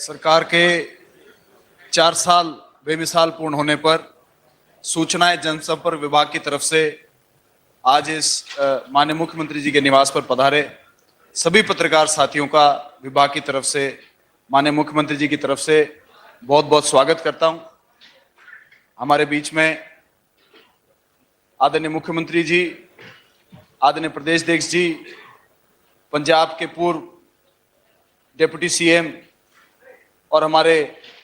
सरकार के 4 साल बेमिसाल पूर्ण होने पर सूचनाएं जनसंपर्क विभाग की तरफ से आज इस माननीय मुख्यमंत्री जी के निवास पर पधारे सभी पत्रकार साथियों का विभाग की तरफ से, माननीय मुख्यमंत्री जी की तरफ से बहुत बहुत स्वागत करता हूं। हमारे बीच में आदरणीय मुख्यमंत्री जी, आदरणीय प्रदेश अध्यक्ष जी, पंजाब के पूर्व डिप्टी सीएम और हमारे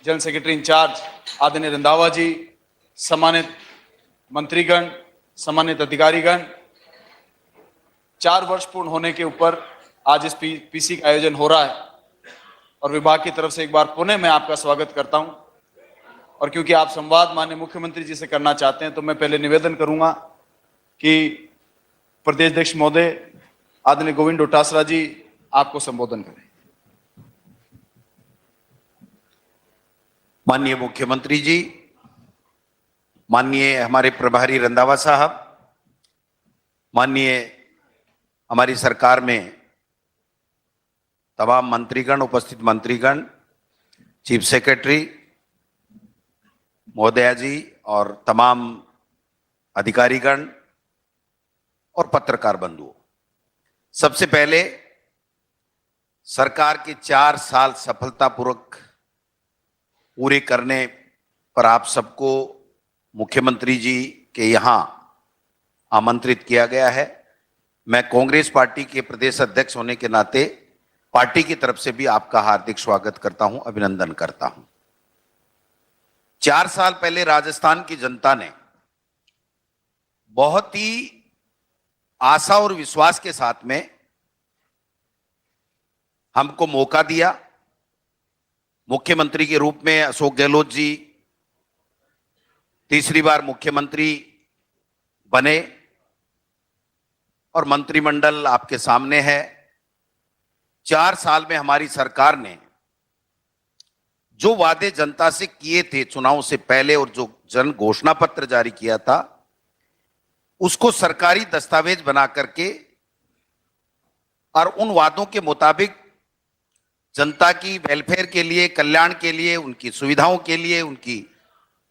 जनरल सेक्रेटरी इंचार्ज आदरणीय रंधावा जी, सम्मानित मंत्रीगण, सम्मानित अधिकारीगण, 4 वर्ष पूर्ण होने के ऊपर आज इस पीसी का आयोजन हो रहा है और विभाग की तरफ से एक बार पुनः मैं आपका स्वागत करता हूं। और क्योंकि आप संवाद माननीय मुख्यमंत्री जी से करना चाहते हैं तो मैं पहले निवेदन करूंगा कि प्रदेश अध्यक्ष महोदय आदरणीय गोविंद डोटासरा जी आपको संबोधन करें। माननीय मुख्यमंत्री जी, माननीय हमारे प्रभारी रंधावा साहब, माननीय हमारी सरकार में तमाम मंत्रीगण, उपस्थित मंत्रीगण, चीफ सेक्रेटरी महोदया जी और तमाम अधिकारीगण और पत्रकार बंधुओं, सबसे पहले सरकार के 4 साल सफलतापूर्वक पूरे करने पर आप सबको मुख्यमंत्री जी के यहाँ आमंत्रित किया गया है। मैं कांग्रेस पार्टी के प्रदेश अध्यक्ष होने के नाते पार्टी की तरफ से भी आपका हार्दिक स्वागत करता हूं, अभिनंदन करता हूं। 4 साल पहले राजस्थान की जनता ने बहुत ही आशा और विश्वास के साथ में हमको मौका दिया। मुख्यमंत्री के रूप में अशोक गहलोत जी तीसरी बार मुख्यमंत्री बने और मंत्रिमंडल आपके सामने है। 4 साल में हमारी सरकार ने जो वादे जनता से किए थे चुनाव से पहले और जो जन घोषणा पत्र जारी किया था उसको सरकारी दस्तावेज बना करके और उन वादों के मुताबिक जनता की वेलफेयर के लिए, कल्याण के लिए, उनकी सुविधाओं के लिए, उनकी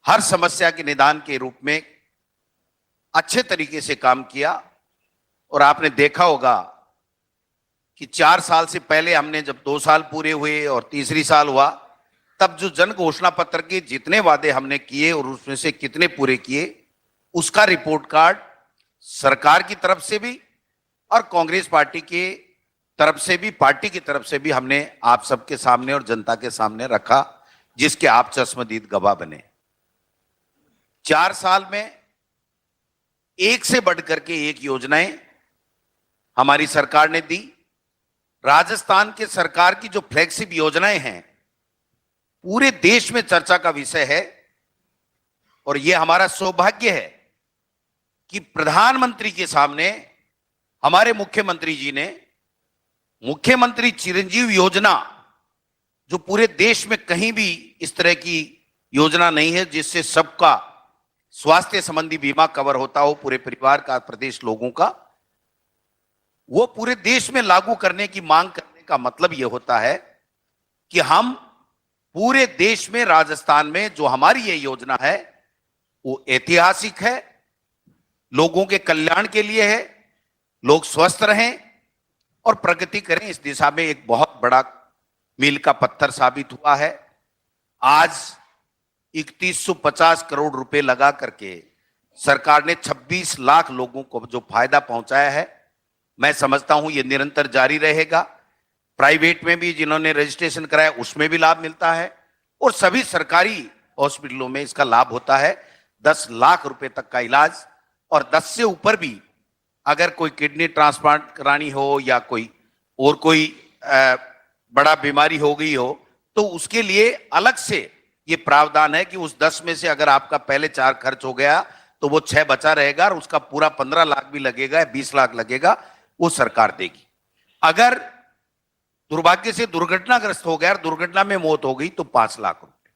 हर समस्या के निदान के रूप में अच्छे तरीके से काम किया। और आपने देखा होगा कि 4 साल से पहले हमने जब 2 साल पूरे हुए और तीसरी साल हुआ तब जो जन घोषणा पत्र के जितने वादे हमने किए और उसमें से कितने पूरे किए उसका रिपोर्ट कार्ड सरकार की तरफ से भी और कांग्रेस पार्टी के तरफ से भी, पार्टी की तरफ से भी हमने आप सबके सामने और जनता के सामने रखा, जिसके आप चश्मदीद गवाह बने। 4 साल में एक से बढ़कर के एक योजनाएं हमारी सरकार ने दी। राजस्थान के सरकार की जो फ्लैगशिप योजनाएं हैं पूरे देश में चर्चा का विषय है और यह हमारा सौभाग्य है कि प्रधानमंत्री के सामने हमारे मुख्यमंत्री जी ने मुख्यमंत्री चिरंजीव योजना, जो पूरे देश में कहीं भी इस तरह की योजना नहीं है जिससे सबका स्वास्थ्य संबंधी बीमा कवर होता हो, पूरे परिवार का, प्रदेश लोगों का, वो पूरे देश में लागू करने की मांग करने का मतलब यह होता है कि हम पूरे देश में, राजस्थान में जो हमारी ये योजना है वो ऐतिहासिक है, लोगों के कल्याण के लिए है, लोग स्वस्थ रहें और प्रगति करें, इस दिशा में एक बहुत बड़ा मील का पत्थर साबित हुआ है। आज 3150 करोड़ रुपए लगा करके सरकार ने 26 लाख लोगों को जो फायदा पहुंचाया है, मैं समझता हूं ये निरंतर जारी रहेगा। प्राइवेट में भी जिन्होंने रजिस्ट्रेशन कराया उसमें भी लाभ मिलता है और सभी सरकारी हॉस्पिटलों में इसका लाभ होता है। 10 लाख रुपए तक का इलाज और 10 से ऊपर भी अगर कोई किडनी ट्रांसप्लांट करानी हो या कोई और कोई बड़ा बीमारी हो गई हो तो उसके लिए अलग से ये प्रावधान है कि उस 10 में से अगर आपका पहले 4 खर्च हो गया तो वो 6 बचा रहेगा और उसका पूरा 15 लाख भी लगेगा, 20 लाख लगेगा, वो सरकार देगी। अगर दुर्भाग्य से दुर्घटनाग्रस्त हो गया और दुर्घटना में मौत हो गई तो 5 लाख रुपए।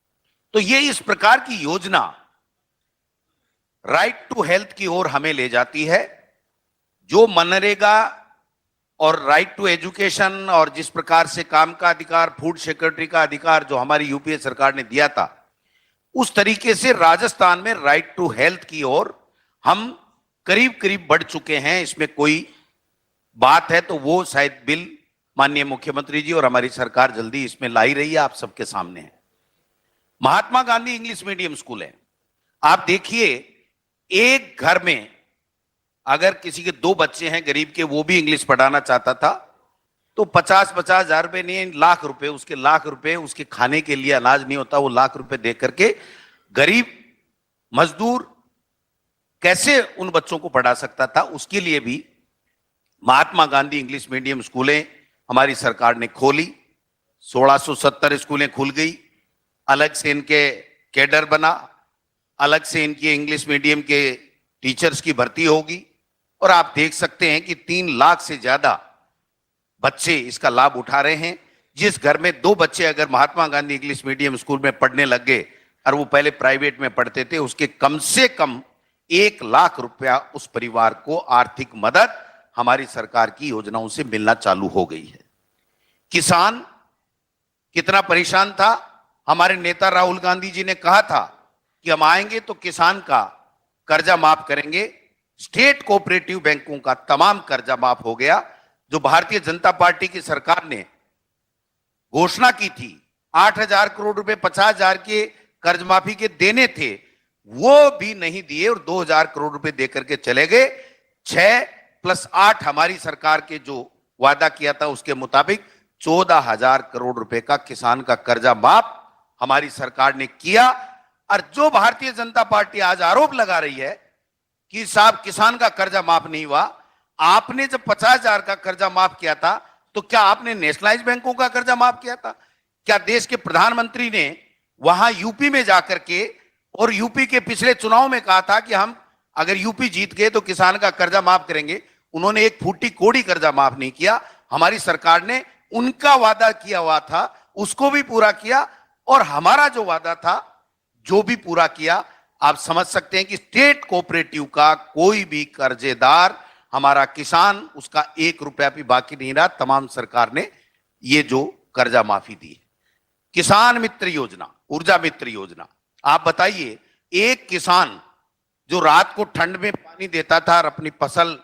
तो ये इस प्रकार की योजना राइट टू हेल्थ की ओर हमें ले जाती है। जो मनरेगा और राइट टू एजुकेशन और जिस प्रकार से काम का अधिकार, फूड सिक्योरिटी का अधिकार जो हमारी यूपीए सरकार ने दिया था, उस तरीके से राजस्थान में राइट टू हेल्थ की ओर हम करीब करीब बढ़ चुके हैं। इसमें कोई बात है तो वो शायद बिल माननीय मुख्यमंत्री जी और हमारी सरकार जल्दी इसमें लाई रही है, आप सबके सामने है। Mahatma Gandhi English medium school है। आप देखिए, एक घर में अगर किसी के 2 बच्चे हैं गरीब के, वो भी इंग्लिश पढ़ाना चाहता था, तो 50-50 हजार रुपए नहीं, लाख रुपए, उसके लाख रुपए उसके खाने के लिए अनाज नहीं होता, वो लाख रुपए दे करके गरीब मजदूर कैसे उन बच्चों को पढ़ा सकता था। उसके लिए भी महात्मा गांधी इंग्लिश मीडियम स्कूलें हमारी सरकार ने खोली। 1670 स्कूलें खुल गई, अलग से इनके कैडर बना, अलग से इनके इंग्लिश मीडियम के टीचर्स की भर्ती होगी, और आप देख सकते हैं कि 3 लाख से ज्यादा बच्चे इसका लाभ उठा रहे हैं। जिस घर में 2 बच्चे अगर Mahatma Gandhi English medium school में पढ़ने लग गए और वो पहले प्राइवेट में पढ़ते थे, उसके कम से कम 1 लाख रुपया उस परिवार को आर्थिक मदद हमारी सरकार की योजनाओं से मिलना चालू हो गई है। किसान कितना परेशान था, हमारे नेता राहुल गांधी जी ने कहा था कि हम आएंगे तो किसान का कर्जा माफ करेंगे। स्टेट कोऑपरेटिव बैंकों का तमाम कर्जा माफ हो गया। जो भारतीय जनता पार्टी की सरकार ने घोषणा की थी 8,000 करोड़ रुपए 50,000 के कर्ज माफी के देने थे, वो भी नहीं दिए और 2,000 करोड़ रुपए देकर के चले गए। 6+8 हमारी सरकार के जो वादा किया था उसके मुताबिक 14,000 करोड़ रुपए का किसान का कर्जा माफ हमारी सरकार ने किया। और जो भारतीय जनता पार्टी आज आरोप लगा रही है कि साहब किसान का कर्जा माफ नहीं हुआ, आपने जब 50,000 का कर्जा माफ किया था तो क्या आपने नेशनलाइज बैंकों का कर्जा माफ किया था? क्या देश के प्रधानमंत्री ने वहां यूपी में जाकर के और यूपी के पिछले चुनाव में कहा था कि हम अगर यूपी जीत गए तो किसान का कर्जा माफ करेंगे? उन्होंने एक फूटी कोड़ी कर्जा माफ नहीं किया। हमारी सरकार ने उनका वादा किया हुआ था उसको भी पूरा किया, और हमारा जो वादा था जो भी पूरा किया। आप समझ सकते हैं कि स्टेट कोऑपरेटिव का कोई भी कर्जेदार हमारा किसान उसका 1 रुपया भी बाकी नहीं रहा। तमाम सरकार ने ये जो कर्जा माफी दी है। किसान मित्र योजना, ऊर्जा मित्र योजना, आप बताइए, एक किसान जो रात को ठंड में पानी देता था और अपनी फसल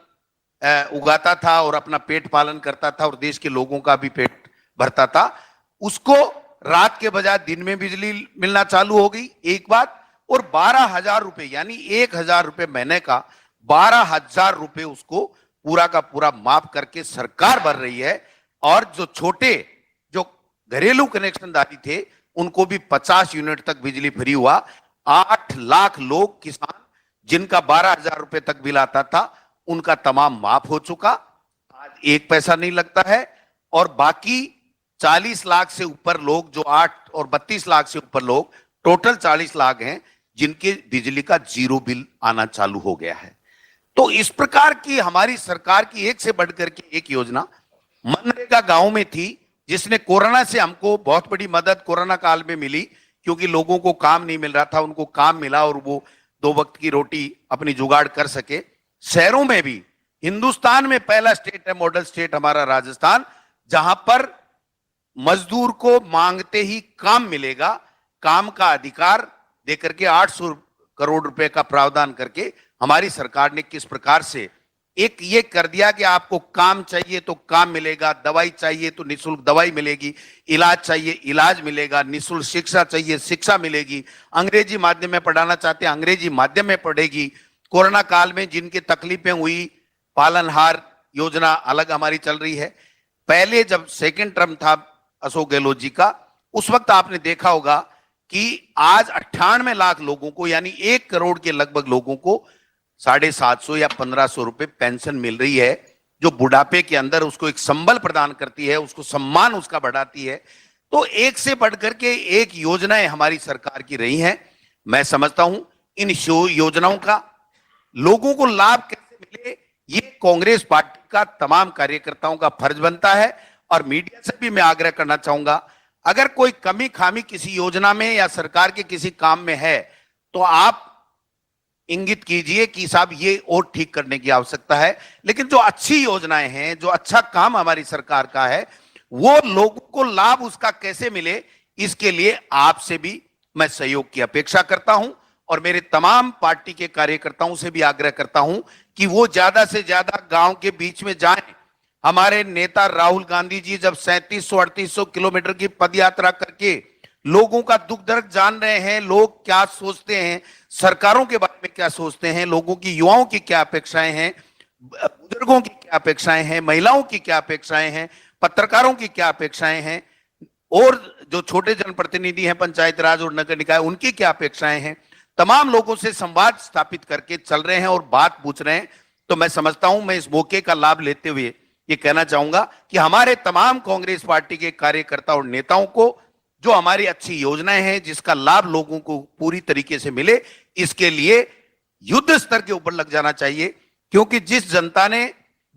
उगाता था और अपना पेट पालन करता था और देश के लोगों का भी पेट भरता था, उसको रात के बजाय दिन में बिजली मिलना चालू हो गई, एक बात। और 12,000 रुपए यानी 1,000 रुपए महीने का 12,000 रुपए उसको पूरा का पूरा माफ करके सरकार भर रही है। और जो छोटे जो घरेलू कनेक्शनदारी थे उनको भी 50 यूनिट तक बिजली फ्री हुआ। 8 लाख लोग किसान जिनका 12,000 रुपए तक बिल आता था उनका तमाम माफ हो चुका, आज 1 पैसा नहीं लगता है। और बाकी 40 लाख से ऊपर लोग जो 8 और 32 लाख से ऊपर लोग, टोटल 40 लाख हैं जिनके बिजली का 0 बिल आना चालू हो गया है। तो इस प्रकार की हमारी सरकार की एक से बढ़कर के एक योजना मनरेगा गांव में थी, जिसने कोरोना से हमको बहुत बड़ी मदद कोरोना काल में मिली, क्योंकि लोगों को काम नहीं मिल रहा था, उनको काम मिला और वो 2 वक्त की रोटी अपनी जुगाड़ कर सके। शहरों में भी हिंदुस्तान में पहला स्टेट है, मॉडल स्टेट हमारा राजस्थान, जहां पर मजदूर को मांगते ही काम मिलेगा। काम का अधिकार देकर के 800 करोड़ रुपए का प्रावधान करके हमारी सरकार ने किस प्रकार से एक ये कर दिया कि आपको काम चाहिए तो काम मिलेगा, दवाई चाहिए तो निःशुल्क दवाई मिलेगी, इलाज चाहिए इलाज मिलेगा, निःशुल्क शिक्षा चाहिए शिक्षा मिलेगी, अंग्रेजी माध्यम में पढ़ाना चाहते हैं अंग्रेजी माध्यम में पढ़ेगी। कोरोना काल में जिनकी तकलीफें हुई, पालनहार योजना अलग हमारी चल रही है। पहले जब सेकेंड टर्म था अशोक गहलोत जी का, उस वक्त आपने देखा होगा कि आज 98 लाख लोगों को यानी 1 करोड़ के लगभग लोगों को 750 या 1500 रुपए पेंशन मिल रही है, जो बुढ़ापे के अंदर उसको एक संबल प्रदान करती है, उसको सम्मान उसका बढ़ाती है। तो एक से बढ़कर के एक योजनाएं हमारी सरकार की रही हैं। मैं समझता हूं इन योजनाओं का लोगों को लाभ कैसे मिले, ये कांग्रेस पार्टी का तमाम कार्यकर्ताओं का फर्ज बनता है। और मीडिया से भी मैं आग्रह करना चाहूंगा, अगर कोई कमी खामी किसी योजना में या सरकार के किसी काम में है तो आप इंगित कीजिए कि साहब ये और ठीक करने की आवश्यकता है। लेकिन जो अच्छी योजनाएं हैं, जो अच्छा काम हमारी सरकार का है, वो लोगों को लाभ उसका कैसे मिले, इसके लिए आपसे भी मैं सहयोग की अपेक्षा करता हूं और मेरे तमाम पार्टी के कार्यकर्ताओं से भी आग्रह करता हूं कि वो ज्यादा से ज्यादा गांव के बीच में जाएं। हमारे नेता राहुल गांधी जी जब 3700-3800 किलोमीटर की पदयात्रा करके लोगों का दुख दर्द जान रहे हैं, लोग क्या सोचते हैं, सरकारों के बारे में क्या सोचते हैं, लोगों की, युवाओं की क्या अपेक्षाएं हैं, बुजुर्गों की क्या अपेक्षाएं हैं, महिलाओं की क्या अपेक्षाएं हैं, पत्रकारों की क्या अपेक्षाएं हैं, और जो छोटे जनप्रतिनिधि हैं पंचायत राज और नगर निकाय, उनकी क्या अपेक्षाएं हैं, तमाम लोगों से संवाद स्थापित करके चल रहे हैं और बात पूछ रहे हैं। तो मैं समझता हूं, मैं इस मौके का लाभ लेते हुए ये कहना चाहूंगा कि हमारे तमाम कांग्रेस पार्टी के कार्यकर्ता और नेताओं को जो हमारी अच्छी योजनाएं हैं, जिसका लाभ लोगों को पूरी तरीके से मिले, इसके लिए युद्ध स्तर के ऊपर लग जाना चाहिए। क्योंकि जिस जनता ने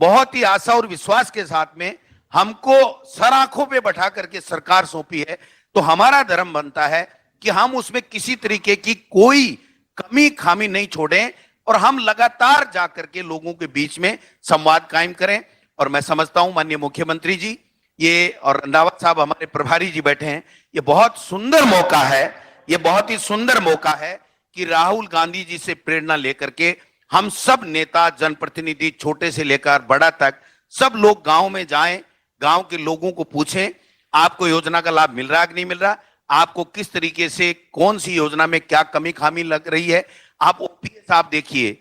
बहुत ही आशा और विश्वास के साथ में हमको सर आंखों पे बैठा करके सरकार सौंपी है, तो हमारा धर्म बनता है कि हम उसमें किसी तरीके की कोई कमी खामी नहीं छोड़ें और हम लगातार जाकर के लोगों के बीच में संवाद कायम करें। और मैं समझता हूं माननीय मुख्यमंत्री जी ये और रंधावा साहब हमारे प्रभारी जी बैठे हैं, ये बहुत सुंदर मौका है, ये बहुत ही सुंदर मौका है कि राहुल गांधी जी से प्रेरणा लेकर के हम सब नेता, जनप्रतिनिधि, छोटे से लेकर बड़ा तक, सब लोग गांव में जाएं, गांव के लोगों को पूछें आपको योजना का लाभ मिल रहा है कि नहीं मिल रहा, आपको किस तरीके से कौन सी योजना में क्या कमी खामी लग रही है। आप ओपीएस आप देखिए,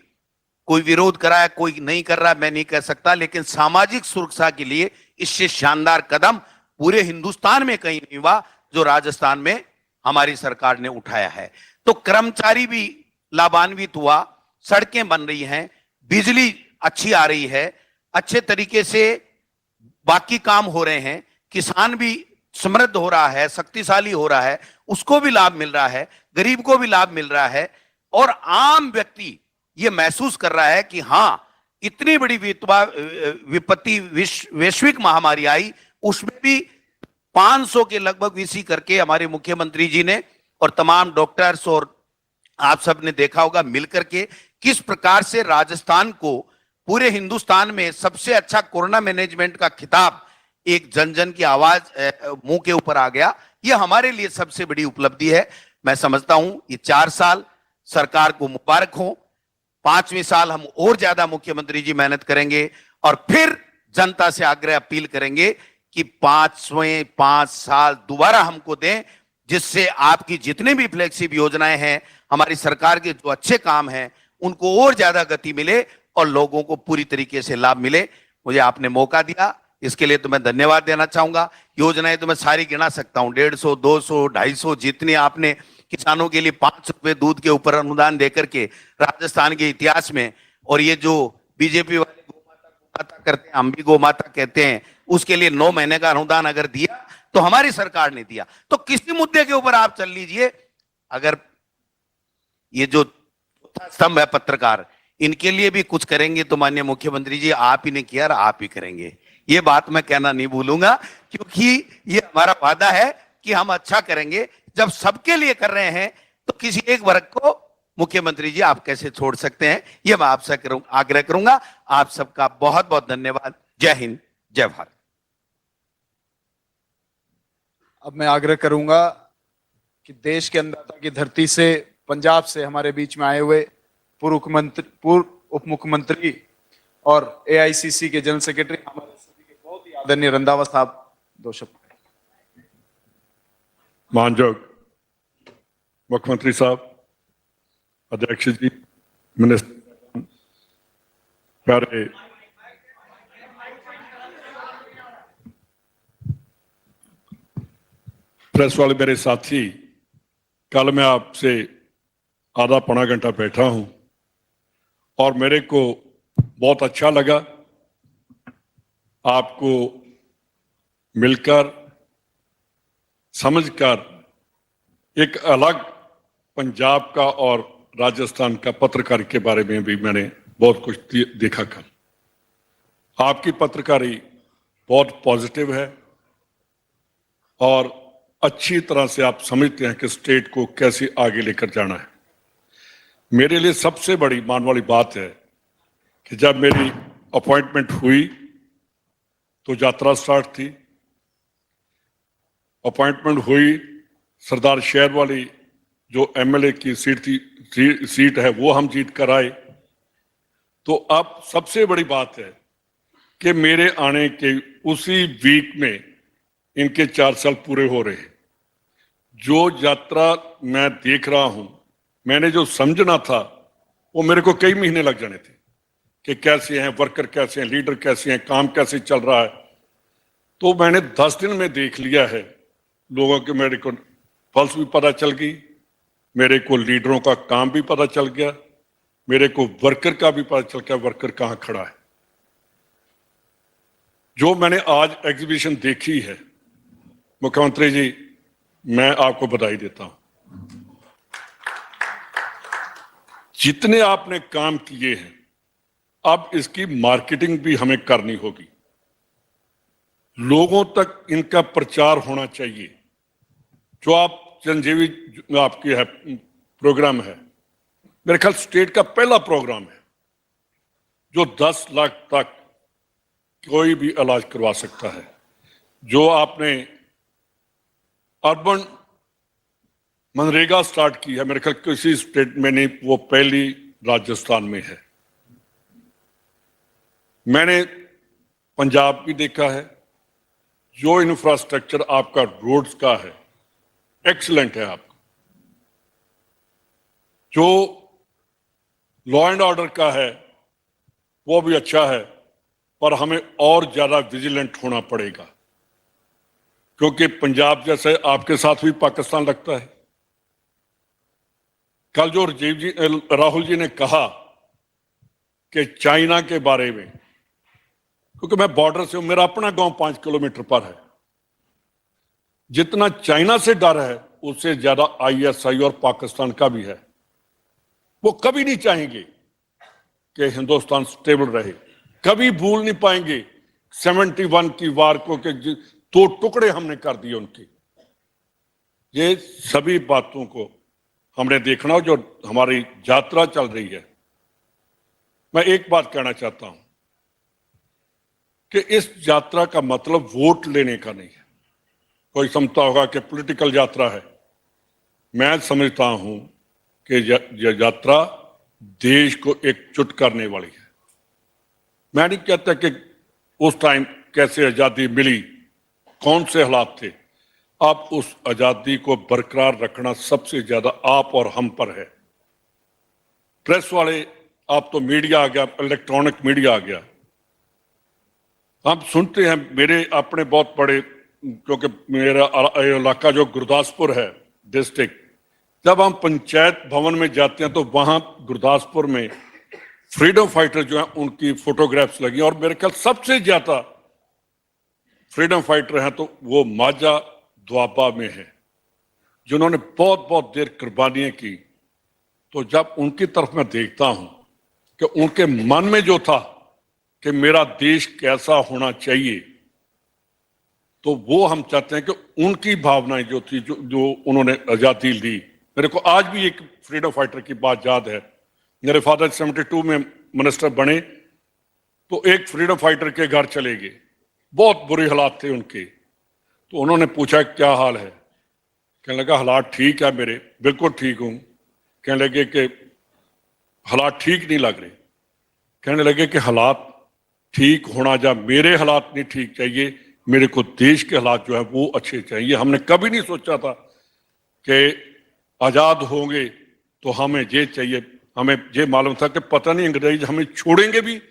कोई विरोध करा है, कोई नहीं कर रहा, मैं नहीं कह सकता, लेकिन सामाजिक सुरक्षा के लिए इससे शानदार कदम पूरे हिंदुस्तान में कहीं नहीं हुआ जो राजस्थान में हमारी सरकार ने उठाया है। तो कर्मचारी भी लाभान्वित हुआ, सड़कें बन रही हैं, बिजली अच्छी आ रही है, अच्छे तरीके से बाकी काम हो रहे हैं, किसान भी समृद्ध हो रहा है, शक्तिशाली हो रहा है, उसको भी लाभ मिल रहा है, गरीब को भी लाभ मिल रहा है, और आम व्यक्ति ये महसूस कर रहा है कि हां इतनी बड़ी विपत्ति वैश्विक महामारी आई, उसमें भी 500 के लगभग वीसी करके हमारे मुख्यमंत्री जी ने और तमाम डॉक्टर्स और आप सब ने देखा होगा मिलकर के किस प्रकार से राजस्थान को पूरे हिंदुस्तान में सबसे अच्छा कोरोना मैनेजमेंट का खिताब एक जन जन की आवाज मुंह के ऊपर आ गया। यह हमारे लिए सबसे बड़ी उपलब्धि है। मैं समझता हूं ये 4 साल सरकार को मुबारक हो, 5वें साल हम और ज्यादा मुख्यमंत्री जी मेहनत करेंगे और फिर जनता से आग्रह अपील करेंगे कि 5 साल दोबारा हमको दें, जिससे आपकी जितने भी फ्लैगशिप योजनाएं हैं, हमारी सरकार के जो अच्छे काम हैं, उनको और ज्यादा गति मिले और लोगों को पूरी तरीके से लाभ मिले। मुझे आपने मौका दिया, इसके लिए तो मैं धन्यवाद देना चाहूंगा। योजनाएं तो मैं सारी गिना सकता हूं, 150, 200, 250, जितनी आपने किसानों के लिए 5 रुपए दूध के ऊपर अनुदान देकर के राजस्थान के इतिहास में, और ये जो बीजेपी वाले गोमाता करते हैं, हम भी गोमाता कहते हैं, उसके लिए 9 महीने का अनुदान अगर दिया तो हमारी सरकार ने दिया। तो किसी मुद्दे के ऊपर आप चल लीजिए, अगर ये जो स्तंभ है पत्रकार, इनके लिए भी कुछ करेंगे तो माननीय मुख्यमंत्री जी आप ही ने किया और आप ही करेंगे, ये बात मैं कहना नहीं भूलूंगा, क्योंकि ये हमारा वादा है कि हम अच्छा करेंगे। जब सबके लिए कर रहे हैं तो किसी एक वर्ग को मुख्यमंत्री जी आप कैसे छोड़ सकते हैं, ये मैं आपसे आग्रह करूंगा। आप सबका बहुत बहुत धन्यवाद। जय हिंद, जय भारत। अब मैं आग्रह करूंगा कि देश के अंदर की धरती से, पंजाब से हमारे बीच में आए हुए पूर्व उप मुख्यमंत्री और एआईसीसी के जनरल सेक्रेटरी हमारे सभी के बहुत ही आदरणीय रंधावा साहब 2 शब्द। मानयोग मुख्यमंत्री साहब, अध्यक्ष जी, मिनिस्टर, प्यारे प्रेस वाले मेरे साथी, कल मैं आपसे आधा पौना घंटा बैठा हूं और मेरे को बहुत अच्छा लगा आपको मिलकर, समझकर। एक अलग पंजाब का और राजस्थान का पत्रकार के बारे में भी मैंने बहुत कुछ देखा कल। आपकी पत्रकारी बहुत पॉजिटिव है और अच्छी तरह से आप समझते हैं कि स्टेट को कैसे आगे लेकर जाना है। मेरे लिए सबसे बड़ी मान वाली बात है कि जब मेरी अपॉइंटमेंट हुई तो यात्रा स्टार्ट थी। अपॉइंटमेंट हुई, सरदार शहर वाली जो एमएलए की सीट है वो हम जीत कर आए। तो अब सबसे बड़ी बात है कि मेरे आने के उसी वीक में इनके 4 साल पूरे हो रहे हैं। जो यात्रा मैं देख रहा हूं, मैंने जो समझना था वो मेरे को कई महीने लग जाने थे कि कैसे हैं वर्कर, कैसे हैं लीडर, कैसे हैं काम, कैसे चल रहा है। तो मैंने 10 दिन में देख लिया है। लोगों के मेरे को पल्स भी पता चल गई, मेरे को लीडरों का काम भी पता चल गया, मेरे को वर्कर का भी पता चल गया वर्कर कहां खड़ा है। जो मैंने आज एग्जीबिशन देखी है, मुख्यमंत्री जी मैं आपको बधाई देता हूं। जितने आपने काम किए हैं, अब इसकी मार्केटिंग भी हमें करनी होगी। लोगों तक इनका प्रचार होना चाहिए। जो आप चिरंजीवी आपकी है प्रोग्राम है, मेरे ख्याल स्टेट का पहला प्रोग्राम है जो 10 लाख तक कोई भी इलाज करवा सकता है। जो आपने अर्बन मनरेगा स्टार्ट की है, मेरे ख्याल किसी स्टेट में नहीं, वो पहली राजस्थान में है। मैंने पंजाब भी देखा है। जो इंफ्रास्ट्रक्चर आपका रोड्स का है एक्सीलेंट है आपका। जो लॉ एंड ऑर्डर का है वो भी अच्छा है, पर हमें और ज्यादा विजिलेंट होना पड़ेगा, क्योंकि पंजाब जैसे आपके साथ भी पाकिस्तान लगता है। कल जो राहुल जी ने कहा कि चाइना के बारे में, क्योंकि मैं बॉर्डर से हूं, मेरा अपना गांव 5 किलोमीटर पर है। जितना चाइना से डर है उससे ज्यादा आईएसआई और पाकिस्तान का भी है। वो कभी नहीं चाहेंगे कि हिंदुस्तान स्टेबल रहे, कभी भूल नहीं पाएंगे 71 की वार को कि 2 टुकड़े हमने कर दिए उनके। ये सभी बातों को हमने देखना, जो हमारी यात्रा चल रही है। मैं एक बात कहना चाहता हूं कि इस यात्रा का मतलब वोट लेने का नहीं है। कोई समझता होगा कि पॉलिटिकल यात्रा है। मैं समझता हूं कि यह यात्रा देश को एकजुट करने वाली है। मैं नहीं कहता कि उस टाइम कैसे आजादी मिली, कौन से हालात थे। अब उस आजादी को बरकरार रखना सबसे ज्यादा आप और हम पर है। प्रेस वाले, आप तो मीडिया आ गया, इलेक्ट्रॉनिक मीडिया आ गया, हम सुनते हैं। मेरे अपने बहुत बड़े, क्योंकि मेरा इलाका जो गुरदासपुर है डिस्ट्रिक्ट, जब हम पंचायत भवन में जाते हैं तो वहां गुरदासपुर में फ्रीडम फाइटर जो है उनकी फोटोग्राफ्स लगी, और मेरे ख्याल सबसे ज्यादा फ्रीडम फाइटर हैं तो वो माजा द्वाबा में है, जिन्होंने बहुत बहुत देर कुर्बानियां की। तो जब उनकी तरफ मैं देखता हूं कि उनके मन में जो था कि मेरा देश कैसा होना चाहिए, तो वो हम चाहते हैं कि उनकी भावनाएं जो थी, जो उन्होंने आजादी दी। मेरे को आज भी एक फ्रीडम फाइटर की बात याद है। मेरे फादर 72 में मिनिस्टर बने तो एक फ्रीडम फाइटर के घर चले गए, बहुत बुरे हालात थे उनके। तो उन्होंने पूछा क्या हाल है, कहने लगा हालात ठीक है मेरे, बिल्कुल ठीक हूं। कहने लगे कि हालात ठीक नहीं लग रहे। कहने लगे कि हालात ठीक होना, जब मेरे हालात नहीं ठीक चाहिए, मेरे को देश के हालात जो है वो अच्छे चाहिए। हमने कभी नहीं सोचा था कि आजाद होंगे तो हमें ये चाहिए। हमें ये मालूम था कि पता नहीं अंग्रेज हमें छोड़ेंगे भी,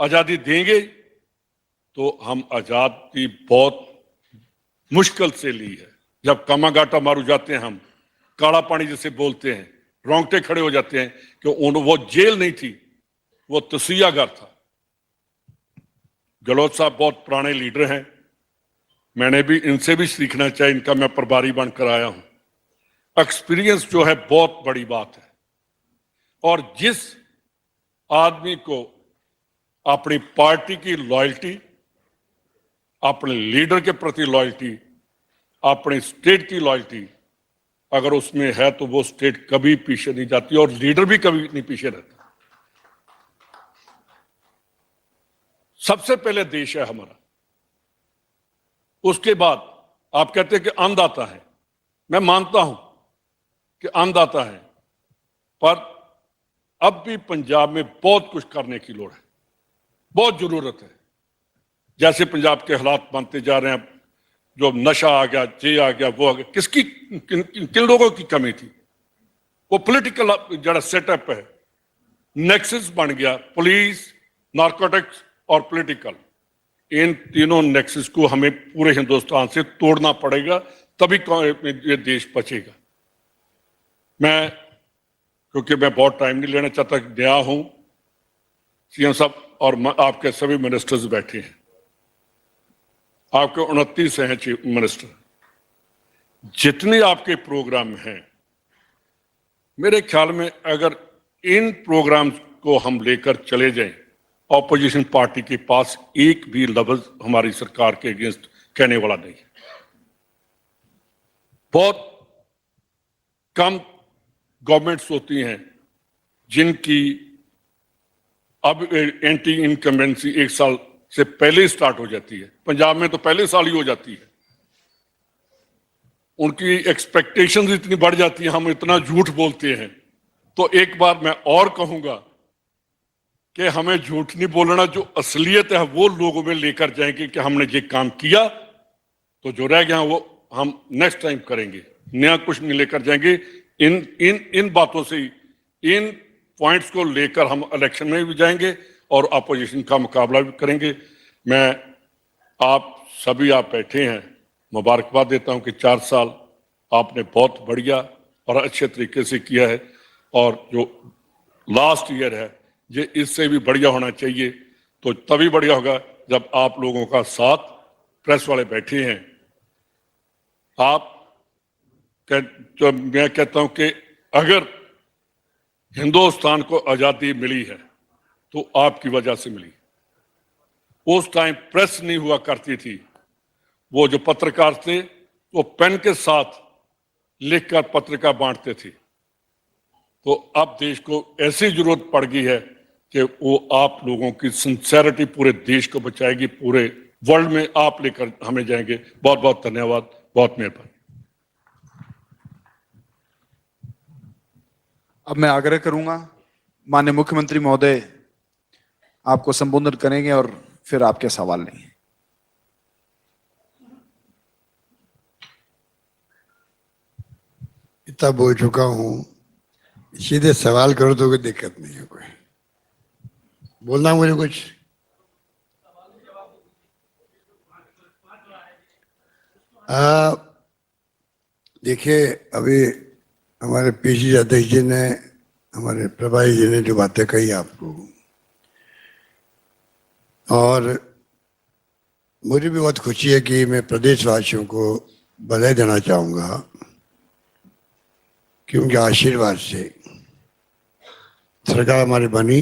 आजादी देंगे। तो हम आजादी बहुत मुश्किल से ली है। जब कामागाटा मारू जाते हैं, हम काला पानी जैसे बोलते हैं, रोंगटे खड़े हो जाते हैं कि वो जेल नहीं थी, वो तसिया घर था। गहलोत साहब बहुत पुराने लीडर हैं, मैंने भी इनसे भी सीखना चाहिए। इनका मैं प्रभारी बनकर आया हूं। एक्सपीरियंस जो है बहुत बड़ी बात है। और जिस आदमी को अपनी पार्टी की लॉयल्टी, अपने लीडर के प्रति लॉयल्टी, अपने स्टेट की लॉयल्टी अगर उसमें है तो वो स्टेट कभी पीछे नहीं जाती और लीडर भी कभी नहीं पीछे रहता। सबसे पहले देश है हमारा, उसके बाद आप कहते हैं कि अन्नदाता है। मैं मानता हूं कि अन्नदाता है, पर अब भी पंजाब में बहुत कुछ करने की लोड़ है, बहुत जरूरत है। जैसे पंजाब के हालात बनते जा रहे हैं, जो नशा आ गया, ये आ गया, वो आ गया, किसकी किन लोगों की कमी थी? वो पॉलिटिकल जरा सेटअप है, नेक्सस बन गया, पुलिस, नारकोटिक्स और पॉलिटिकल। इन तीनों नेक्सस को हमें पूरे हिंदुस्तान से तोड़ना पड़ेगा, तभी ये देश बचेगा। क्योंकि मैं बहुत टाइम नहीं लेना चाहता, नया हूं, सीएम साहब और आपके सभी मिनिस्टर्स बैठे हैं, आपके 29 हैं चीफ मिनिस्टर। जितने आपके प्रोग्राम हैं, मेरे ख्याल में अगर इन प्रोग्राम को हम लेकर चले जाएं, ऑपोजिशन पार्टी के पास एक भी लफ्ज हमारी सरकार के अगेंस्ट कहने वाला नहीं है। बहुत कम गवर्नमेंट्स होती हैं जिनकी अब एंटी इनकम्बेंसी 1 साल से पहले ही स्टार्ट हो जाती है। पंजाब में तो पहले साल ही हो जाती है। उनकी एक्सपेक्टेशंस इतनी बढ़ जाती है, हम इतना झूठ बोलते हैं। तो एक बार मैं और कहूंगा कि हमें झूठ नहीं बोलना, जो असलियत है वो लोगों में लेकर जाएंगे कि हमने ये काम किया, तो जो रह गया वो हम नेक्स्ट टाइम करेंगे, नया कुछ नहीं लेकर जाएंगे। इन बातों से, इन पॉइंट्स को लेकर हम इलेक्शन में भी जाएंगे और अपोजिशन का मुकाबला भी करेंगे। मैं आप बैठे हैं, मुबारकबाद देता हूं कि 4 साल आपने बहुत बढ़िया और अच्छे तरीके से किया है, और जो लास्ट ईयर है ये इससे भी बढ़िया होना चाहिए। तो तभी बढ़िया होगा जब आप लोगों का साथ, प्रेस वाले बैठे हैं, तो मैं कहता हूं कि अगर हिंदुस्तान को आजादी मिली है तो आपकी वजह से मिली। उस टाइम प्रेस नहीं हुआ करती थी, वो जो पत्रकार थे वो पेन के साथ लिखकर पत्रिका बांटते थे। तो अब देश को ऐसी जरूरत पड़ गई है कि वो आप लोगों की सिंसेरिटी पूरे देश को बचाएगी, पूरे वर्ल्ड में आप लेकर हमें जाएंगे। बहुत बहुत धन्यवाद, बहुत मेहरबानी। अब मैं आग्रह करूंगा, माननीय मुख्यमंत्री महोदय आपको संबोधित करेंगे और फिर आपके सवाल लेंगे। इतना बोल चुका हूं, सीधे सवाल करो तो कोई दिक्कत नहीं है। कोई बोलना मुझे कुछ? देखिए, अभी हमारे पीसी अध्यक्ष जी ने, हमारे प्रभारी जी ने जो बातें कही आपको, और मुझे भी बहुत खुशी है कि मैं प्रदेशवासियों को बधाई देना चाहूँगा कि उनके आशीर्वाद से सरकार हमारी बनी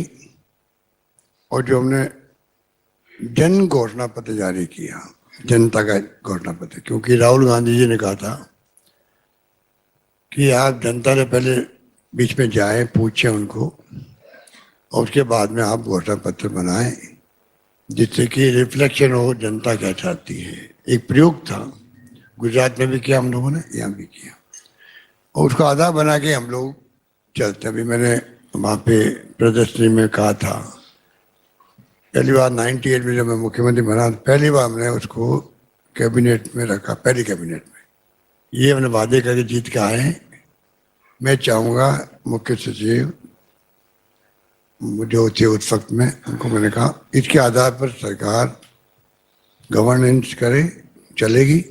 और जो हमने जन घोषणा पत्र जारी किया, जनता का घोषणा पत्र, क्योंकि राहुल गांधी जी ने कहा था कि आप जनता से पहले बीच में जाएं, पूछें उनको, और उसके बाद में आप घोषणा पत्र बनाएं, जिससे कि रिफ्लेक्शन हो जनता क्या चाहती है। एक प्रयोग था, गुजरात में भी किया हम लोगों ने, यहाँ भी किया, और उसका आधार बना के हम लोग चलते। अभी मैंने वहाँ पे प्रदर्शनी में कहा था, पहली बार 98 में जब मैं मुख्यमंत्री बना, पहली बार हमने उसको कैबिनेट में रखा, पहली कैबिनेट में। ये हमने वादे करके जीत के आए हैं। मैं चाहूँगा मुख्य सचिव जो थे उस वक्त में, उनको मैंने कहा इसके आधार पर सरकार गवर्नेंस करे, चलेगी।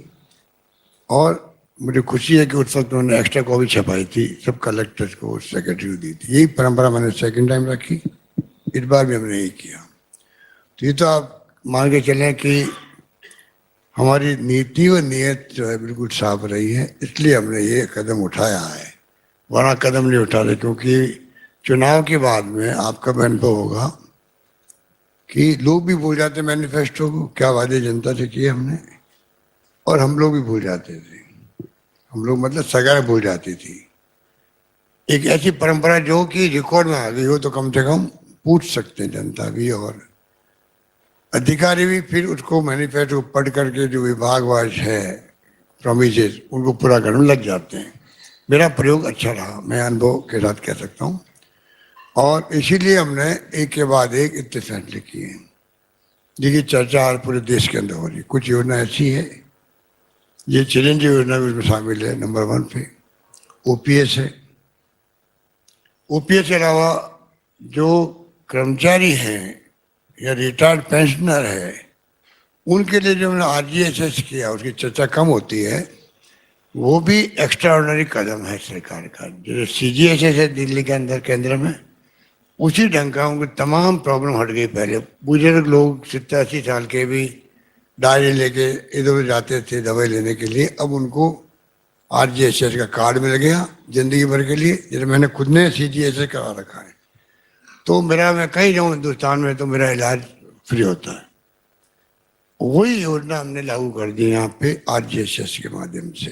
और मुझे खुशी है कि उस वक्त उन्होंने एक्स्ट्रा कॉपी छपाई थी, सब कलेक्टर्स को, सेक्रेटरी को दी थी। यही परंपरा मैंने सेकंड टाइम रखी, इस बार भी हमने यही किया। तो ये तो आप मान के चलें कि हमारी नीति और नीयत जो है बिल्कुल साफ रही है, इसलिए हमने ये कदम उठाया है, वरना कदम नहीं उठा रहे। क्योंकि चुनाव के बाद में आपका भी अनुभव होगा कि लोग भी भूल जाते मैनिफेस्टो को, क्या वादे जनता से किए हमने, और हम लोग भी भूल जाते थे। हम लोग मतलब सरकार भूल जाती थी। एक ऐसी परंपरा जो कि रिकॉर्ड में आ गई हो तो कम से कम पूछ सकते हैं जनता भी और अधिकारी भी, फिर उसको मैनिफेस्टो पढ़ करके जो विभाग वाइज है प्रोमिसेस उनको पूरा करने लग जाते हैं। मेरा प्रयोग अच्छा रहा, मैं अनुभव के साथ कह सकता हूँ, और इसीलिए हमने एक के बाद एक इतने फैसले किए हैं। देखिए चर्चा आज पूरे देश के अंदर हो रही, कुछ योजना ऐसी है, ये चिरंजीव योजना भी उसमें शामिल है, नंबर 1 पे ओपीएस है। ओपीएस के अलावा जो कर्मचारी हैं या रिटायर्ड पेंशनर है उनके लिए जो हमने आरजीएसएस किया, उसकी चर्चा कम होती है, वो भी एक्स्ट्रा ऑर्डिनरी कदम है सरकार का। जैसे सीजीएचएस है दिल्ली के अंदर केंद्र में, उसी ढंग का उनकी तमाम प्रॉब्लम हट गई। पहले बुजुर्ग लोग 70-80 साल के भी डायरी लेके इधर उधर जाते थे दवाई लेने के लिए, अब उनको आरजीएसएस का कार्ड मिल गया जिंदगी भर के लिए। जैसे मैंने खुद ने सीजीएचएस करा रखा है, तो मैं कहीं जाऊँ हिंदुस्तान में तो मेरा इलाज फ्री होता है। वही योजना हमने लागू कर दी यहाँ पे आरजीएसएस के माध्यम से।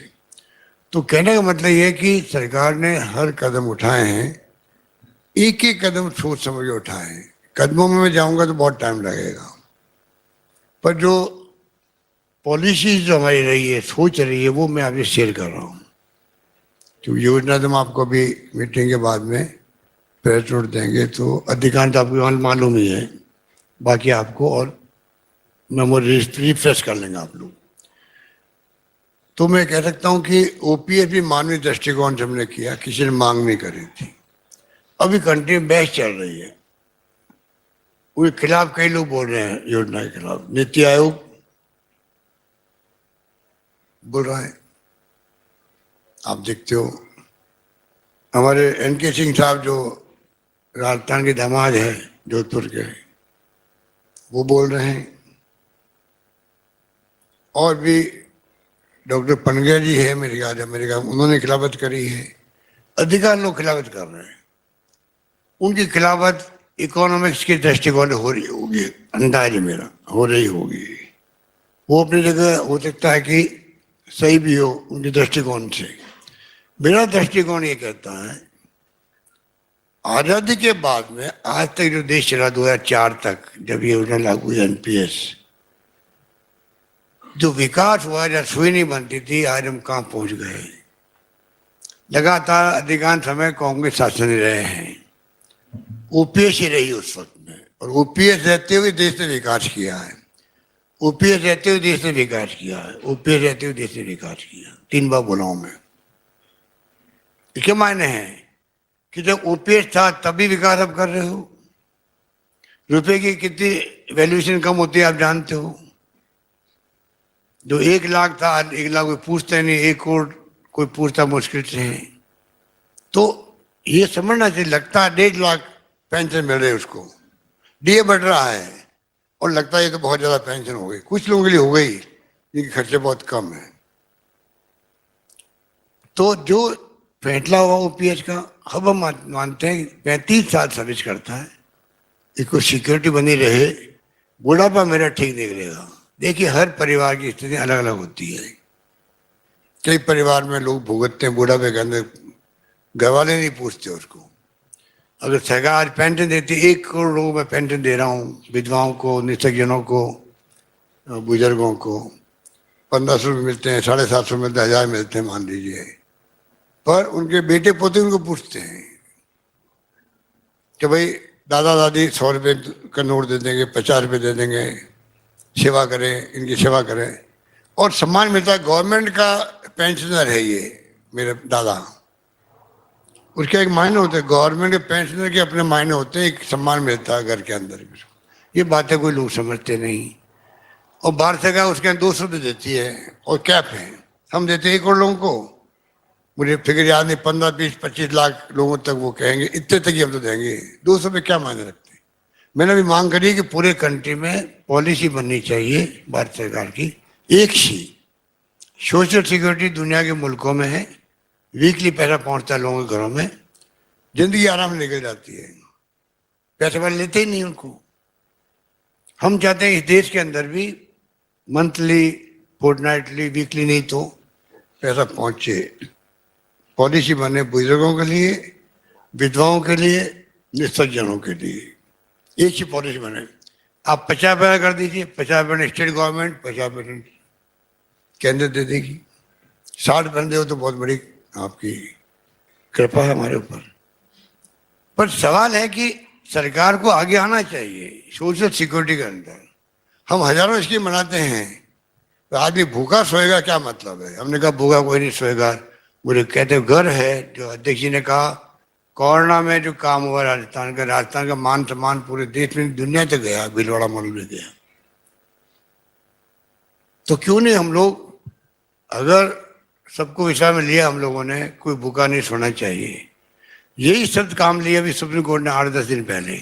तो कहने का मतलब ये है कि सरकार ने हर कदम उठाए हैं, एक एक कदम सोच समझ के उठाए हैं। कदमों में मैं जाऊंगा तो बहुत टाइम लगेगा, पर जो पॉलिसीज जो हमारी रही है, सोच रही है, वो मैं आपसे शेयर कर रहा हूँ। तो योजना तो हम आपको अभी मीटिंग के बाद में प्रेस नोट देंगे, तो अधिकांश आपको मालूम ही है, बाकी आपको और मेमोरी रिफ्रेश कर लेंगे आप लोग। तो मैं कह सकता हूँ कि ओपीएस भी मानवीय दृष्टिकोण से हमने किया, किसी ने मांग नहीं करी थी। अभी कंट्री में बहस चल रही है, उसके खिलाफ कई लोग बोल रहे हैं, योजना के खिलाफ। नीति आयोग बोल रहा है, आप देखते हो। हमारे एनके सिंह साहब जो राजस्थान के दामाद है जोधपुर के, वो बोल रहे हैं, और भी डॉक्टर पनगिया जी है मेरे याद है, अमेरिका, उन्होंने खिलाफत करी है। अधिकार लोग खिलाफत कर रहे हैं, उनकी खिलाफत इकोनॉमिक्स के दृष्टिकोण हो रही होगी, अंदाज मेरा हो रही होगी। वो अपनी जगह हो सकता है कि सही भी हो उनके दृष्टिकोण से। मेरा दृष्टिकोण ये कहता है, आजादी के बाद में आज तक जो देश चला 2004 तक, जब ये योजना लागू हुई एनपीएस, जो विकास हुआ, रसोई नहीं बनती थी, आज हम कहाँ पहुंच गए। लगातार अधिकांश समय कांग्रेस शासन में रहे हैं, ओपीएस ही रही उस वक्त में, और ओपीएस रहते हुए देश ने विकास किया है। ओपीएस रहते हुए देश ने विकास किया है, ओपीएस रहते हुए देश ने विकास किया। 3 बार बोला हूं मैं। इसके मायने हैं कि जब ओपीएस था तभी विकास आप कर रहे हो। रुपए की कितनी वैल्यूएशन कम होती है आप जानते हो। जो 1 लाख था, 1 लाख कोई पूछते नहीं, 1 करोड़ कोई पूछता मुश्किल से है। तो ये समझना चाहिए, लगता है 1.5 लाख पेंशन मिल रही है उसको, डीए बढ़ रहा है, और लगता है ये तो बहुत ज्यादा पेंशन हो गई। कुछ लोगों के लिए हो गई, जिनके खर्चे बहुत कम है। तो जो फैसला हुआ ओपीएस का, अब हम मानते हैं 35 साल सर्विस करता है, इसको सिक्योरिटी बनी रहे, बुढ़ापा मेरा ठीक निकलेगा। देखिए हर परिवार की स्थिति अलग अलग होती है। कई परिवार में लोग भुगतते हैं बुढ़ापे के अंदर, घर वाले नहीं पूछते उसको। अगर सरकार पेंशन देती, 1 करोड़ लोगों में पेंशन दे रहा हूँ, विधवाओं को, निःसज्जनों को, बुजुर्गों को 1500 रुपये मिलते हैं, 750 मिलते हैं, 1000 मिलते हैं मान लीजिए, पर उनके बेटे पोते उनको पूछते हैं कि भाई दादा दादी 100 रुपये का नोट दे देंगे, 50 रुपये दे देंगे, सेवा करें, इनकी सेवा करें, और सम्मान मिलता है। गवर्नमेंट का पेंशनर है ये मेरे दादा, उसके एक मायने होते हैं। गवर्नमेंट के पेंशनर के अपने मायने होते हैं, एक सम्मान मिलता है घर के अंदर। ये बातें कोई लोग समझते नहीं। और बाहर से का उसके 200 रुपये देती है और कैप है, हम देते हैं 1 करोड़ लोगों को। मुझे फिक्र याद नहीं, 15, 20, 25 लाख लोगों तक वो कहेंगे इतने तक ही हम तो देंगे, 200 रुपये क्या मायने रखते हैं। मैंने भी मांग करी कि पूरे कंट्री में पॉलिसी बननी चाहिए भारत सरकार की, एक सी सोशल सिक्योरिटी दुनिया के मुल्कों में है, वीकली पैसा पहुंचता है लोगों के घरों में, जिंदगी आराम से निकल जाती है, पैसे वाले लेते ही नहीं उनको। हम चाहते हैं इस देश के अंदर भी मंथली, फोर्टनाइटली, वीकली नहीं तो पैसा पहुंचे, पॉलिसी बने बुजुर्गों के लिए, विधवाओं के लिए, निस्सज्जनों के लिए, एक ही पॉलिसी बने। आप 50% कर दीजिए, 50% स्टेट गवर्नमेंट, 50% केंद्र दे देगी, 60% दे तो बहुत बड़ी आपकी कृपा है हमारे ऊपर। पर सवाल है कि सरकार को आगे आना चाहिए सोशल सिक्योरिटी के अंदर। हम हजारों स्कीम बनाते हैं, तो आदमी भूखा सोएगा क्या मतलब है? हमने कहा भूखा कोई नहीं सोएगा। मुझे कहते घर है, जो अध्यक्ष जी ने कहा कोरोना में जो काम हुआ राजस्थान का मान सम्मान पूरे देश में, दुनिया तक गया, भीलवाड़ा मॉडल में गया। तो क्यों नहीं हम लोग, अगर सबको विचार में लिया हम लोगों ने, कोई भूखा नहीं सोना चाहिए, यही शब्द काम लिया अभी सुप्रीम कोर्ट ने 8-10 दिन पहले।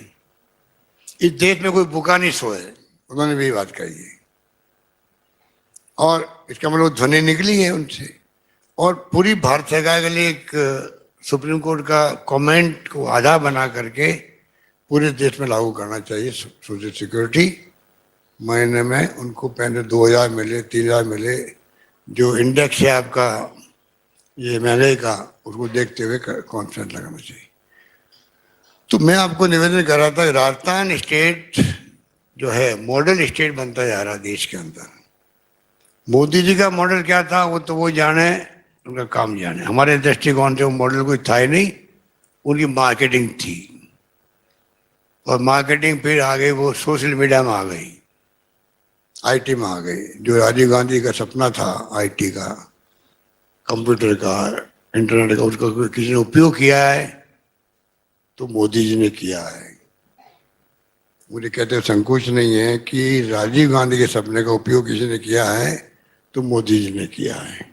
इस देश में कोई भूखा नहीं सोए, उन्होंने भी बात कही है, और इसका मतलब ध्वनि निकली है उनसे। और पूरी भारत सरकार के लिए एक सुप्रीम कोर्ट का कमेंट को आधार बना करके पूरे देश में लागू करना चाहिए सोशल सिक्योरिटी। महीने में उनको पहले 2000 मिले, 3000 मिले, जो इंडेक्स है आपका ये महंगाई का, उसको देखते हुए कॉन्फ्रेंस लगाना चाहिए। तो मैं आपको निवेदन कर रहा था, राजस्थान स्टेट जो है मॉडल स्टेट बनता जा रहा देश के अंदर। मोदी जी का मॉडल क्या था वो तो वो जाने, उनका काम जाने। हमारे दृष्टिकोण से वो मॉडल कोई था ही नहीं, उनकी मार्केटिंग थी, और मार्केटिंग फिर आ गई वो सोशल मीडिया में आ गई, आईटी में आ गई। जो राजीव गांधी का सपना था आईटी का, कंप्यूटर का, इंटरनेट का, उसका किसी ने उपयोग किया है तो मोदी जी ने किया है। मुझे कहते संकोच नहीं है कि राजीव गांधी के सपने का उपयोग किसी ने किया है तो मोदी जी ने किया है,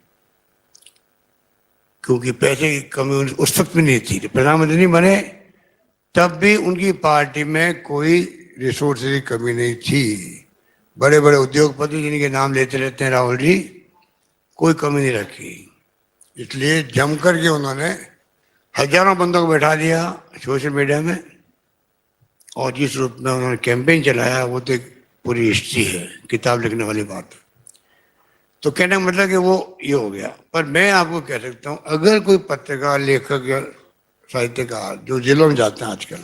क्योंकि पैसे की कमी उस वक्त भी नहीं थी। प्रधानमंत्री नहीं बने तब भी उनकी पार्टी में कोई रिसोर्स की कमी नहीं थी। बड़े बड़े उद्योगपति जिनके नाम लेते रहते हैं राहुल जी, कोई कमी नहीं रखी। इसलिए जम करके उन्होंने हजारों बंदों को बैठा दिया सोशल मीडिया में, और जिस रूप में उन्होंने कैंपेन चलाया वो तो एक पूरी हिस्ट्री है, किताब लिखने वाली बात। तो कहने का मतलब कि वो ये हो गया। पर मैं आपको कह सकता हूँ, अगर कोई पत्रकार, लेखक या साहित्यकार जो जेलों में जाते हैं आजकल,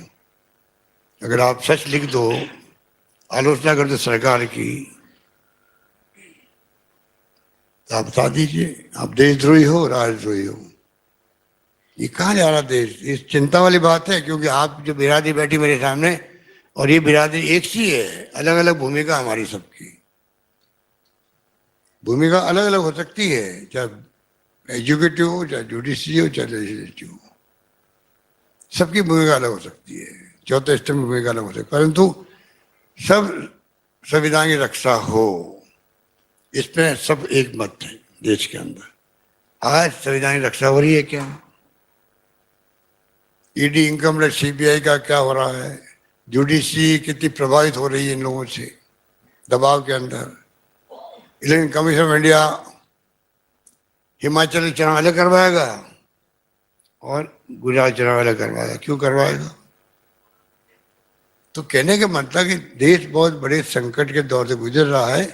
अगर आप सच लिख दो, आलोचना कर दो सरकार की, तो आप बता दीजिए आप देशद्रोही हो, राजद्रोही हो। ये कहाँ जा रहा देश? इस चिंता वाली बात है, क्योंकि आप जो बिरादरी बैठी मेरे सामने, और ये बिरादरी एक सी है, अलग अलग भूमिका हमारी सबकी, भूमिका अलग अलग हो सकती है, चाहे एजुकेटिव हो, चाहे जुडिशरी हो, चाहे लेजिस्लेटिव हो, सबकी भूमिका अलग हो सकती है, चौथे स्तर में भूमिका अलग हो सकती है, परंतु सब संविधान की रक्षा हो, इसमें सब एक मत है देश के अंदर। आज संविधान की रक्षा हो रही है क्या? ईडी, इनकम टैक्स, सीबीआई का क्या हो रहा है? जुडिशरी कितनी प्रभावित हो रही है इन लोगों से, दबाव के अंदर। Election commission of India Himachal चुनाव अलग करवाएगा और गुजरात चुनाव अलग करवाएगा। क्यों करवाएगा? तो कहने का मतलब कि देश बहुत बड़े संकट के दौर से गुजर रहा है।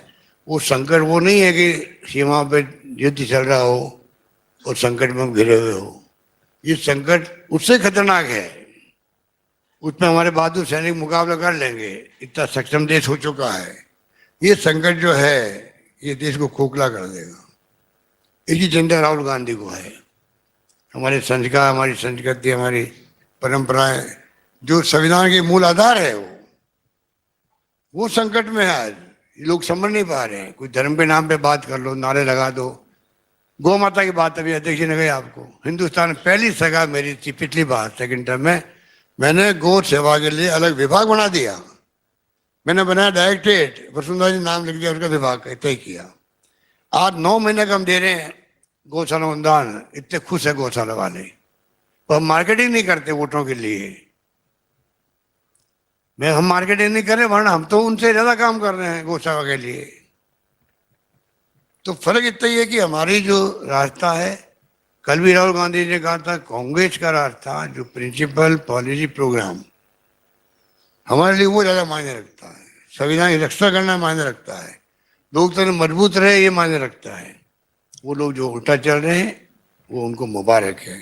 वो संकट वो नहीं है कि सीमा पे युद्ध चल रहा हो और संकट में हम घिरे हुए हो। ये संकट उससे खतरनाक है, उसमें हमारे बहादुर सैनिक मुकाबला कर लेंगे, इतना सक्षम देश हो चुका है। ये संकट जो है ये देश को खोखला कर देगा। इसकी चिंता राहुल गांधी को है। हमारे संस्कार, हमारी संस्कृति, हमारी परंपराएं, जो संविधान के मूल आधार है, वो संकट में है आज। ये लोग समझ नहीं पा रहे हैं। कोई धर्म के नाम पे बात कर लो, नारे लगा दो। गौ माता की बात अभी अध्यक्ष जी ने कही आपको, हिंदुस्तान में पहली सरकार मेरी थी पिछली बार सेकंड टर्म में, मैंने गौ सेवा के लिए अलग विभाग बना दिया। मैंने बनाया डायरेक्टरेट, वसुंधरा जी नाम लिख दिया, उसका विभाग तय किया। आज 9 महीने का हम दे रहे हैं गौशाला अनुदान, इतने खुश है गौशाला वाले। तो हम मार्केटिंग नहीं करते वोटों के लिए, हम मार्केटिंग नहीं कर रहे, वरना हम तो उनसे ज्यादा काम कर रहे हैं गौशाला के लिए। तो फर्क इतना ही है कि हमारी जो रास्ता है, कल भी राहुल गांधी जी ने कहा था, कांग्रेस का रास्ता जो प्रिंसिपल पॉलिसी प्रोग्राम, हमारे लिए वो ज्यादा मायने रखता है। संविधान की रक्षा करना मायने रखता है, लोकतंत्र मजबूत रहे ये मायने रखता है। वो लोग जो उल्टा चल रहे हैं वो उनको मुबारक है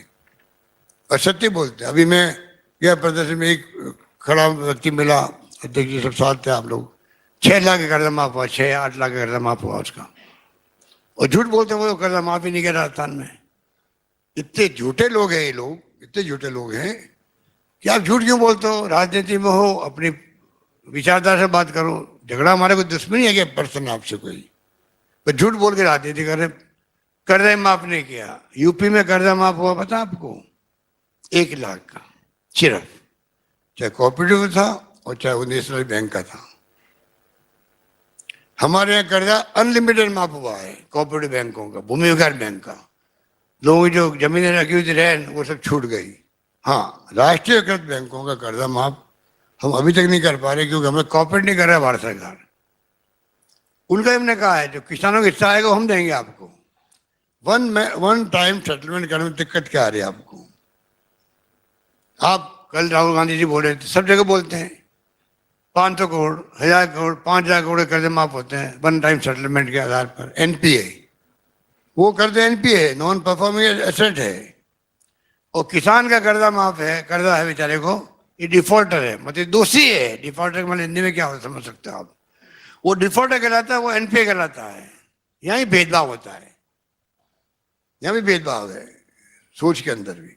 और सत्य बोलते हैं। अभी मैं गया प्रदर्शन में, एक खड़ा व्यक्ति मिला, अध्यक्ष जी सब साथ थे आप लोग, 6 लाख का कर्जा माफ हुआ, 6-8 लाख का कर्जा माफ हुआ उसका, और झूठ बोलते हैं वो कर्जा माफ ही नहीं किया राजस्थान में। इतने झूठे लोग हैं ये लोग, इतने झूठे लोग हैं कि आप झूठ क्यों बोलते हो? राजनीति में हो, अपनी विचारधारा से बात करो। झगड़ा हमारे कोई दुश्मनी है क्या पर्सन आपसे कोई? पर झूठ बोल के राजनीति कर रहे। कर्जा माफ नहीं किया, यूपी में कर्जा माफ हुआ पता आपको? 1 लाख का सिर्फ, चाहे कोऑपरेटिव था और चाहे वो नेशनल बैंक का था। हमारे यहाँ कर्जा अनलिमिटेड माफ हुआ है, कोऑपरेटिव बैंकों का, भूमि विकास बैंक का। लोगों की जो जमीनें रखी हुई थी रहन, वो सब छूट गई। हाँ, राष्ट्रीयकृत बैंकों का कर्जा माफ हम अभी तक नहीं कर पा रहे क्योंकि हमें कॉपरेट नहीं कर रहा है भारत सरकार। उनका हमने कहा है जो किसानों का हिस्सा आएगा वो हम देंगे आपको। वन टाइम सेटलमेंट करने में दिक्कत क्या आ रही है आपको? आप कल राहुल गांधी जी बोल रहे थे, सब जगह बोलते हैं 500 करोड़, 1000 करोड़, 5000 करोड़ के कर्जे माफ होते हैं वन टाइम सेटलमेंट के आधार पर। एनपीए, वो कर्जे एनपीए, नॉन परफॉर्मिंग एसेट है। और किसान का कर्जा माफ है, कर्जा है बेचारे को, ये डिफॉल्टर है, मतलब दोषी है। डिफॉल्टर मतलब हिंदी में क्या हो समझ सकते हो आप? वो डिफॉल्टर कहलाता है, वो एनपीए कहलाता है। यहाँ ही भेदभाव होता है, यहाँ भी भेदभाव है सोच के अंदर भी।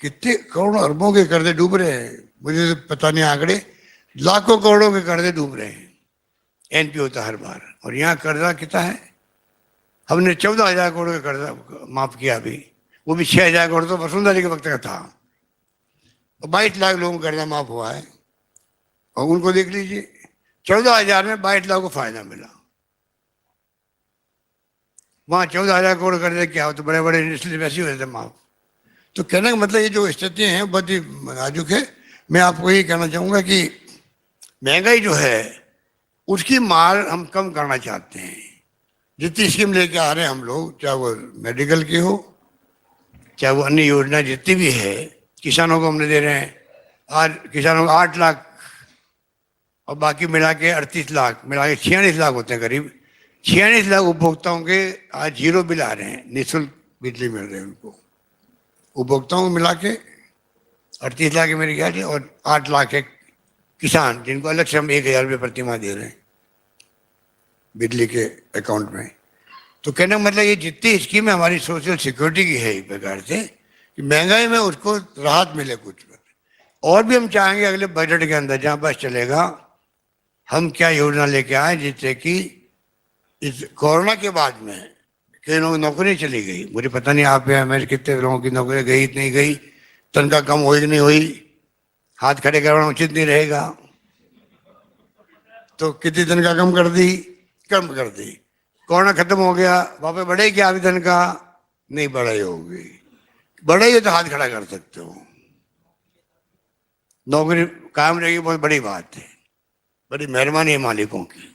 कितने करोड़ों अरबों के कर्जे डूब रहे हैं, मुझे तो पता नहीं आंकड़े, लाखों करोड़ों के कर्जे डूब रहे हैं। एनपीए होता है हर बार। और यहाँ कर्जा कितना है? हमने 14,000 करोड़ का कर्जा माफ किया अभी, वो भी 6,000 करोड़ तो वसुंधरा के वक्त का था। 22 लाख लोगों का कर्जा माफ हुआ है। और उनको देख लीजिए, 14,000 में 22 लाख को फायदा मिला। वहां 14,000 करोड़ कर्जे क्या हो तो बड़े बड़े इंडस्ट्री वैसे ही हो जाते माफ। तो कहने का मतलब ये जो स्थितियां हैं बहुत ही नाजुक है। मैं आपको यही कहना चाहूंगा कि महंगाई जो है उसकी मार हम कम करना चाहते हैं। जितनी स्कीम लेके आ रहे हैं हम लोग, चाहे वो मेडिकल की हो, चाहे वो अन्य योजना जितनी भी है, किसानों को हमने दे रहे हैं। आज किसानों को 8 लाख और बाकी मिला के 38 लाख, मिला के 46 लाख होते हैं करीब। 46 लाख उपभोक्ताओं के आज 0 बिल आ रहे हैं, निःशुल्क बिजली मिल रही है उनको। उपभोक्ताओं को मिला के 38 लाख है मेरे ख्याल से, और 8 लाख है किसान जिनको अलग से हम 1,000 रुपये प्रति माह दे रहे हैं बिजली के अकाउंट में। तो कहने का मतलब ये जितनी स्कीम है हमारी सोशल सिक्योरिटी की है एक प्रकार से, कि महंगाई में उसको राहत मिले कुछ। और भी हम चाहेंगे अगले बजट के अंदर जहाँ बस चलेगा, हम क्या योजना लेके आए जिससे कि इस कोरोना के बाद में कई लोगों की नौकरी चली गई। मुझे पता नहीं आप यहाँ में कितने लोगों की नौकरी गई, नहीं गई, तनख्वाह कम हुई कि नहीं हुई, हाथ खड़े करना उचित नहीं रहेगा। तो कितनी तनख्वाह कम कर दी? कम कर दी। कोरोना खत्म हो गया, वापस बढ़ेगी क्या अभी तनख्वाह? नहीं बढ़ाई होगी। बढ़ाई तो हाथ खड़ा कर सकते हो, नौकरी कायम रहेगी, बहुत बड़ी बात है, बड़ी मेहरबानी है मालिकों की।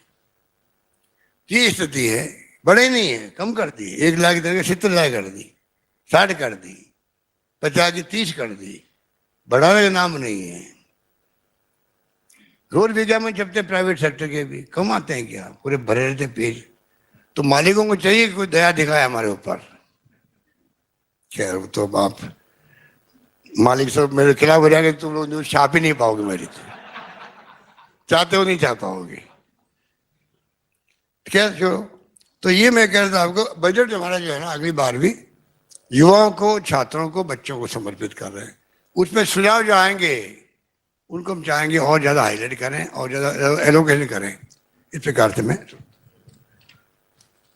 ये स्थिति है, बड़े नहीं है, कम कर दी। 1 लाख की जगह 70 लाख कर दी, 60 कर दी, 50 की 30 कर दी। बढ़ाने का नाम नहीं है। रोज विज्ञापन छपते प्राइवेट सेक्टर के भी, कम आते हैं क्या? पूरे भरे रहते पेज। तो मालिकों को चाहिए कि कोई दया दिखाए हमारे ऊपर। खैर तो आप मालिक सब मेरे खिलाफ हो जाएंगे, तुम लोग न्यूज छाप ही नहीं पाओगे मेरी। चाहते हो नहीं छाप पाओगे। क्या छोड़ो। तो ये मैं कह रहा था आपको, बजट हमारा जो है ना अगली बार भी युवाओं को, छात्रों को, बच्चों को समर्पित कर रहे हैं। उसमें सुझाव जो आएंगे उनको हम चाहेंगे और ज़्यादा हाईलाइट करें और ज़्यादा एलोकेशन करें। इस प्रकार से मैं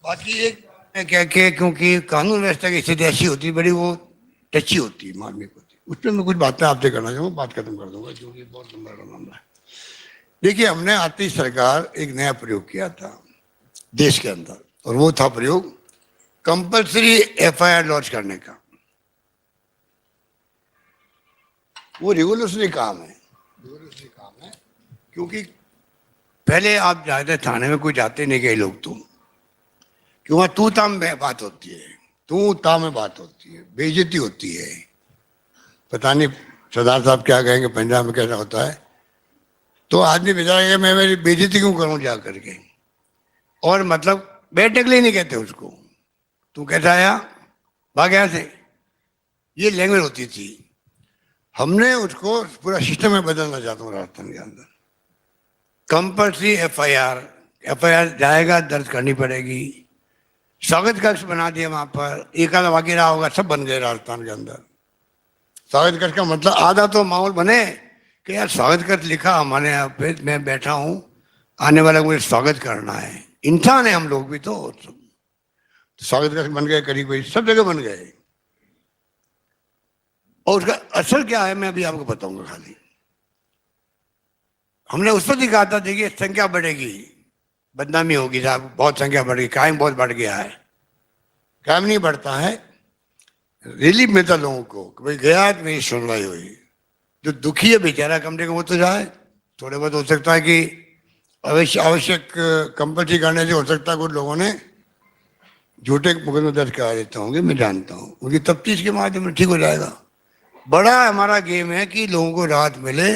बाकी एक क्या क्या, क्योंकि कानून व्यवस्था की स्थिति ऐसी होती है, बड़ी वो टची होती है, मार्मिक होती है। उस पर मैं कुछ बातें आपसे करना चाहूँगा, बात खत्म कर दूंगा क्योंकि बहुत लंबा मामला है। देखिए, हमने आते ही सरकार एक नया प्रयोग किया था देश के अंदर, और वो था प्रयोग कंपल्सरी एफआईआर लॉन्च करने का। वो रिवोल्यूशनरी काम है, रिवोल्यूशनरी काम है। क्योंकि पहले आप जाते थाने में, कोई जाते नहीं कई लोग, तो क्यों वहाँ तू ताम में बात होती है, तू ताम में बात होती है, बेइज्जती होती है। पता नहीं सरदार साहब क्या कहेंगे, पंजाब में कैसा होता है। तो आदमी बेचारा मैं मेरी बेइज्जती क्यों करूं जा करके। और मतलब बैठने के लिए नहीं कहते उसको, तू कैसा आया, भाग यहाँ से, ये लैंग्वेज होती थी। हमने उसको पूरा सिस्टम में बदलना चाहता हूँ राजस्थान के अंदर। कंपल्सरी एफआईआर जाएगा, दर्ज करनी पड़ेगी। स्वागत कक्ष बना दिया वहां पर, एक आधा बाकी रहा होगा, सब बन गए राजस्थान के अंदर। स्वागत कक्ष का मतलब आधा तो माहौल बने कि यार स्वागत कक्ष लिखा हमारे यहाँ पे, मैं बैठा हूँ, आने वाला मुझे स्वागत करना है। इंसान है हम लोग भी, तो स्वागत कक्ष बन गए, करीब करीब सब जगह बन गए। और उसका असर क्या है मैं अभी आपको बताऊंगा। खाली हमने उस पर ही कहा था, देखिए संख्या बढ़ेगी, बदनामी होगी साहब, बहुत संख्या बढ़ेगी, क्राइम बहुत बढ़ गया है। क्राइम नहीं बढ़ता है, रिलीफ मिलता लोगों को कि भाई गया तो मेरी सुनवाई हुई। जो दुखी है बेचारा कम से कम वो तो जाए। थोड़े बहुत हो सकता है कि आवश्यक कंपल्सरी करने से हो सकता है कुछ लोगों ने झूठे मुकदमे दर्ज करा देते होंगे, मैं जानता हूँ, उनकी तफ्तीश के माध्यम से ठीक हो जाएगा। बड़ा हमारा गेम है कि लोगों को राहत मिले,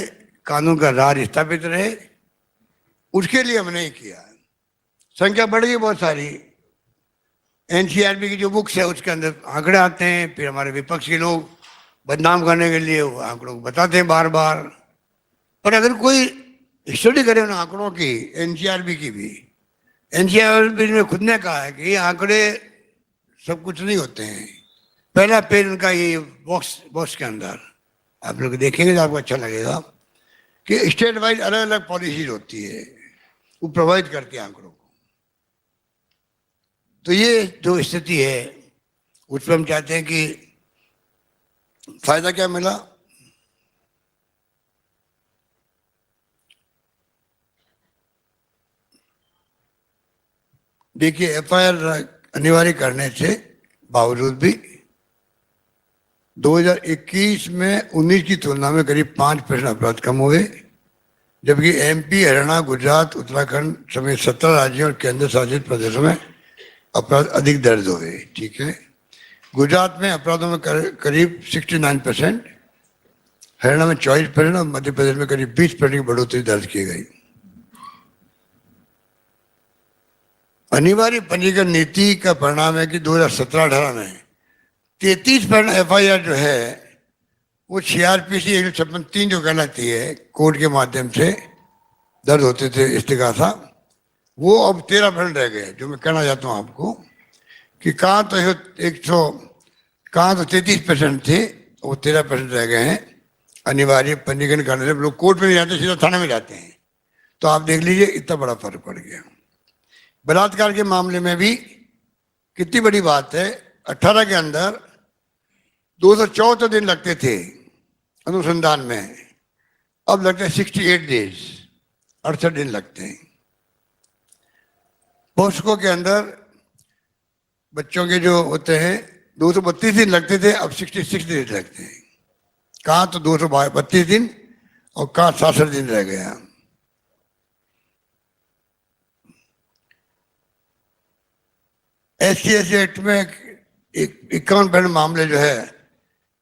कानून का राज स्थापित रहे, उसके लिए हमने ही किया। संख्या बढ़ गई बहुत सारी। एनसीआरबी की जो बुक्स है उसके अंदर आंकड़े आते हैं, फिर हमारे विपक्ष के लोग बदनाम करने के लिए वो आंकड़ों को बताते हैं बार बार। पर अगर कोई स्टडी करे उन आंकड़ों की, एनसीआरबी की भी, एनसीआरबी ने खुद ने कहा है कि ये आंकड़े सब कुछ नहीं होते हैं। पहला पेज उनका ये बॉक्स के अंदर आप लोग देखेंगे तो आपको अच्छा लगेगा कि स्टेट वाइज अलग अलग पॉलिसीज होती है, वो प्रोवाइड करती है आंकड़ों को। तो ये जो स्थिति है उस पर हम चाहते हैं कि फायदा क्या मिला। देखिए एफआईआर अनिवार्य करने से बावजूद भी 2021 में 19 की तुलना में करीब 5% अपराध कम हुए, जबकि एमपी, हरियाणा, गुजरात, उत्तराखंड समेत 17 राज्यों और केंद्र शासित प्रदेशों में अपराध अधिक दर्ज हुए। ठीक है, गुजरात में अपराधों में करीब 69%, हरियाणा में 24% और मध्य प्रदेश में करीब 20% की बढ़ोतरी दर्ज की गई। अनिवार्य पंजीकरण नीति का परिणाम है कि 2017-18 में 33% एफआईआर जो है वो सीआरपीसी 156(3) जो कहलाती है, कोर्ट के माध्यम से दर्ज होते थे इस्तिगासा, वो अब 13% रह गए। जो मैं कहना चाहता हूँ आपको कि कहाँ तो 33% थे, वो 13% रह गए हैं। अनिवार्य पंजीकरण करने से लोग कोर्ट में नहीं जाते, सीधा थाने में जाते हैं। तो आप देख लीजिए इतना बड़ा फर्क पड़ गया। बलात्कार के मामले में भी कितनी बड़ी बात है, 18 के अंदर 274 दिन लगते थे अनुसंधान में, अब लगते हैं 68 डेज, 68 दिन लगते हैं। पोस्को के अंदर बच्चों के जो होते हैं 232 दिन लगते थे, अब 66 दिन लगते हैं। कहाँ तो 232 दिन और कहाँ 67 दिन रह गया। SC एक्ट में 51% मामले जो है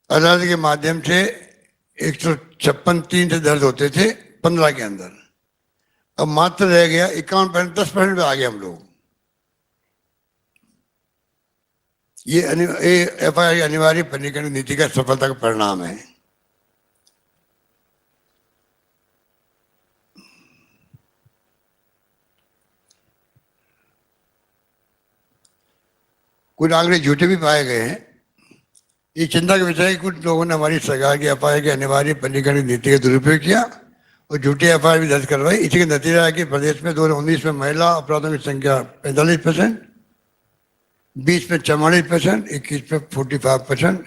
अदालत के माध्यम से 156(3) से दर्ज होते थे 15 के अंदर, अब मात्र रह गया 51%, 10% पे आ गए हम लोग। ये एफआईआर अनिवार्य पंजीकरण नीति का सफलता का परिणाम है। कुछ आंकड़े झूठे भी पाए गए हैं। ये चिंता का विषय है कि कुछ लोगों ने हमारी सरकार की एफआईआर के अनिवार्य पंजीकरण नीति का दुरुपयोग किया और झूठी एफआईआर भी दर्ज करवाई। इसी का नतीजा है कि प्रदेश में 2019 में महिला अपराधों की संख्या 45%, 20 में 44%, 21 में 45%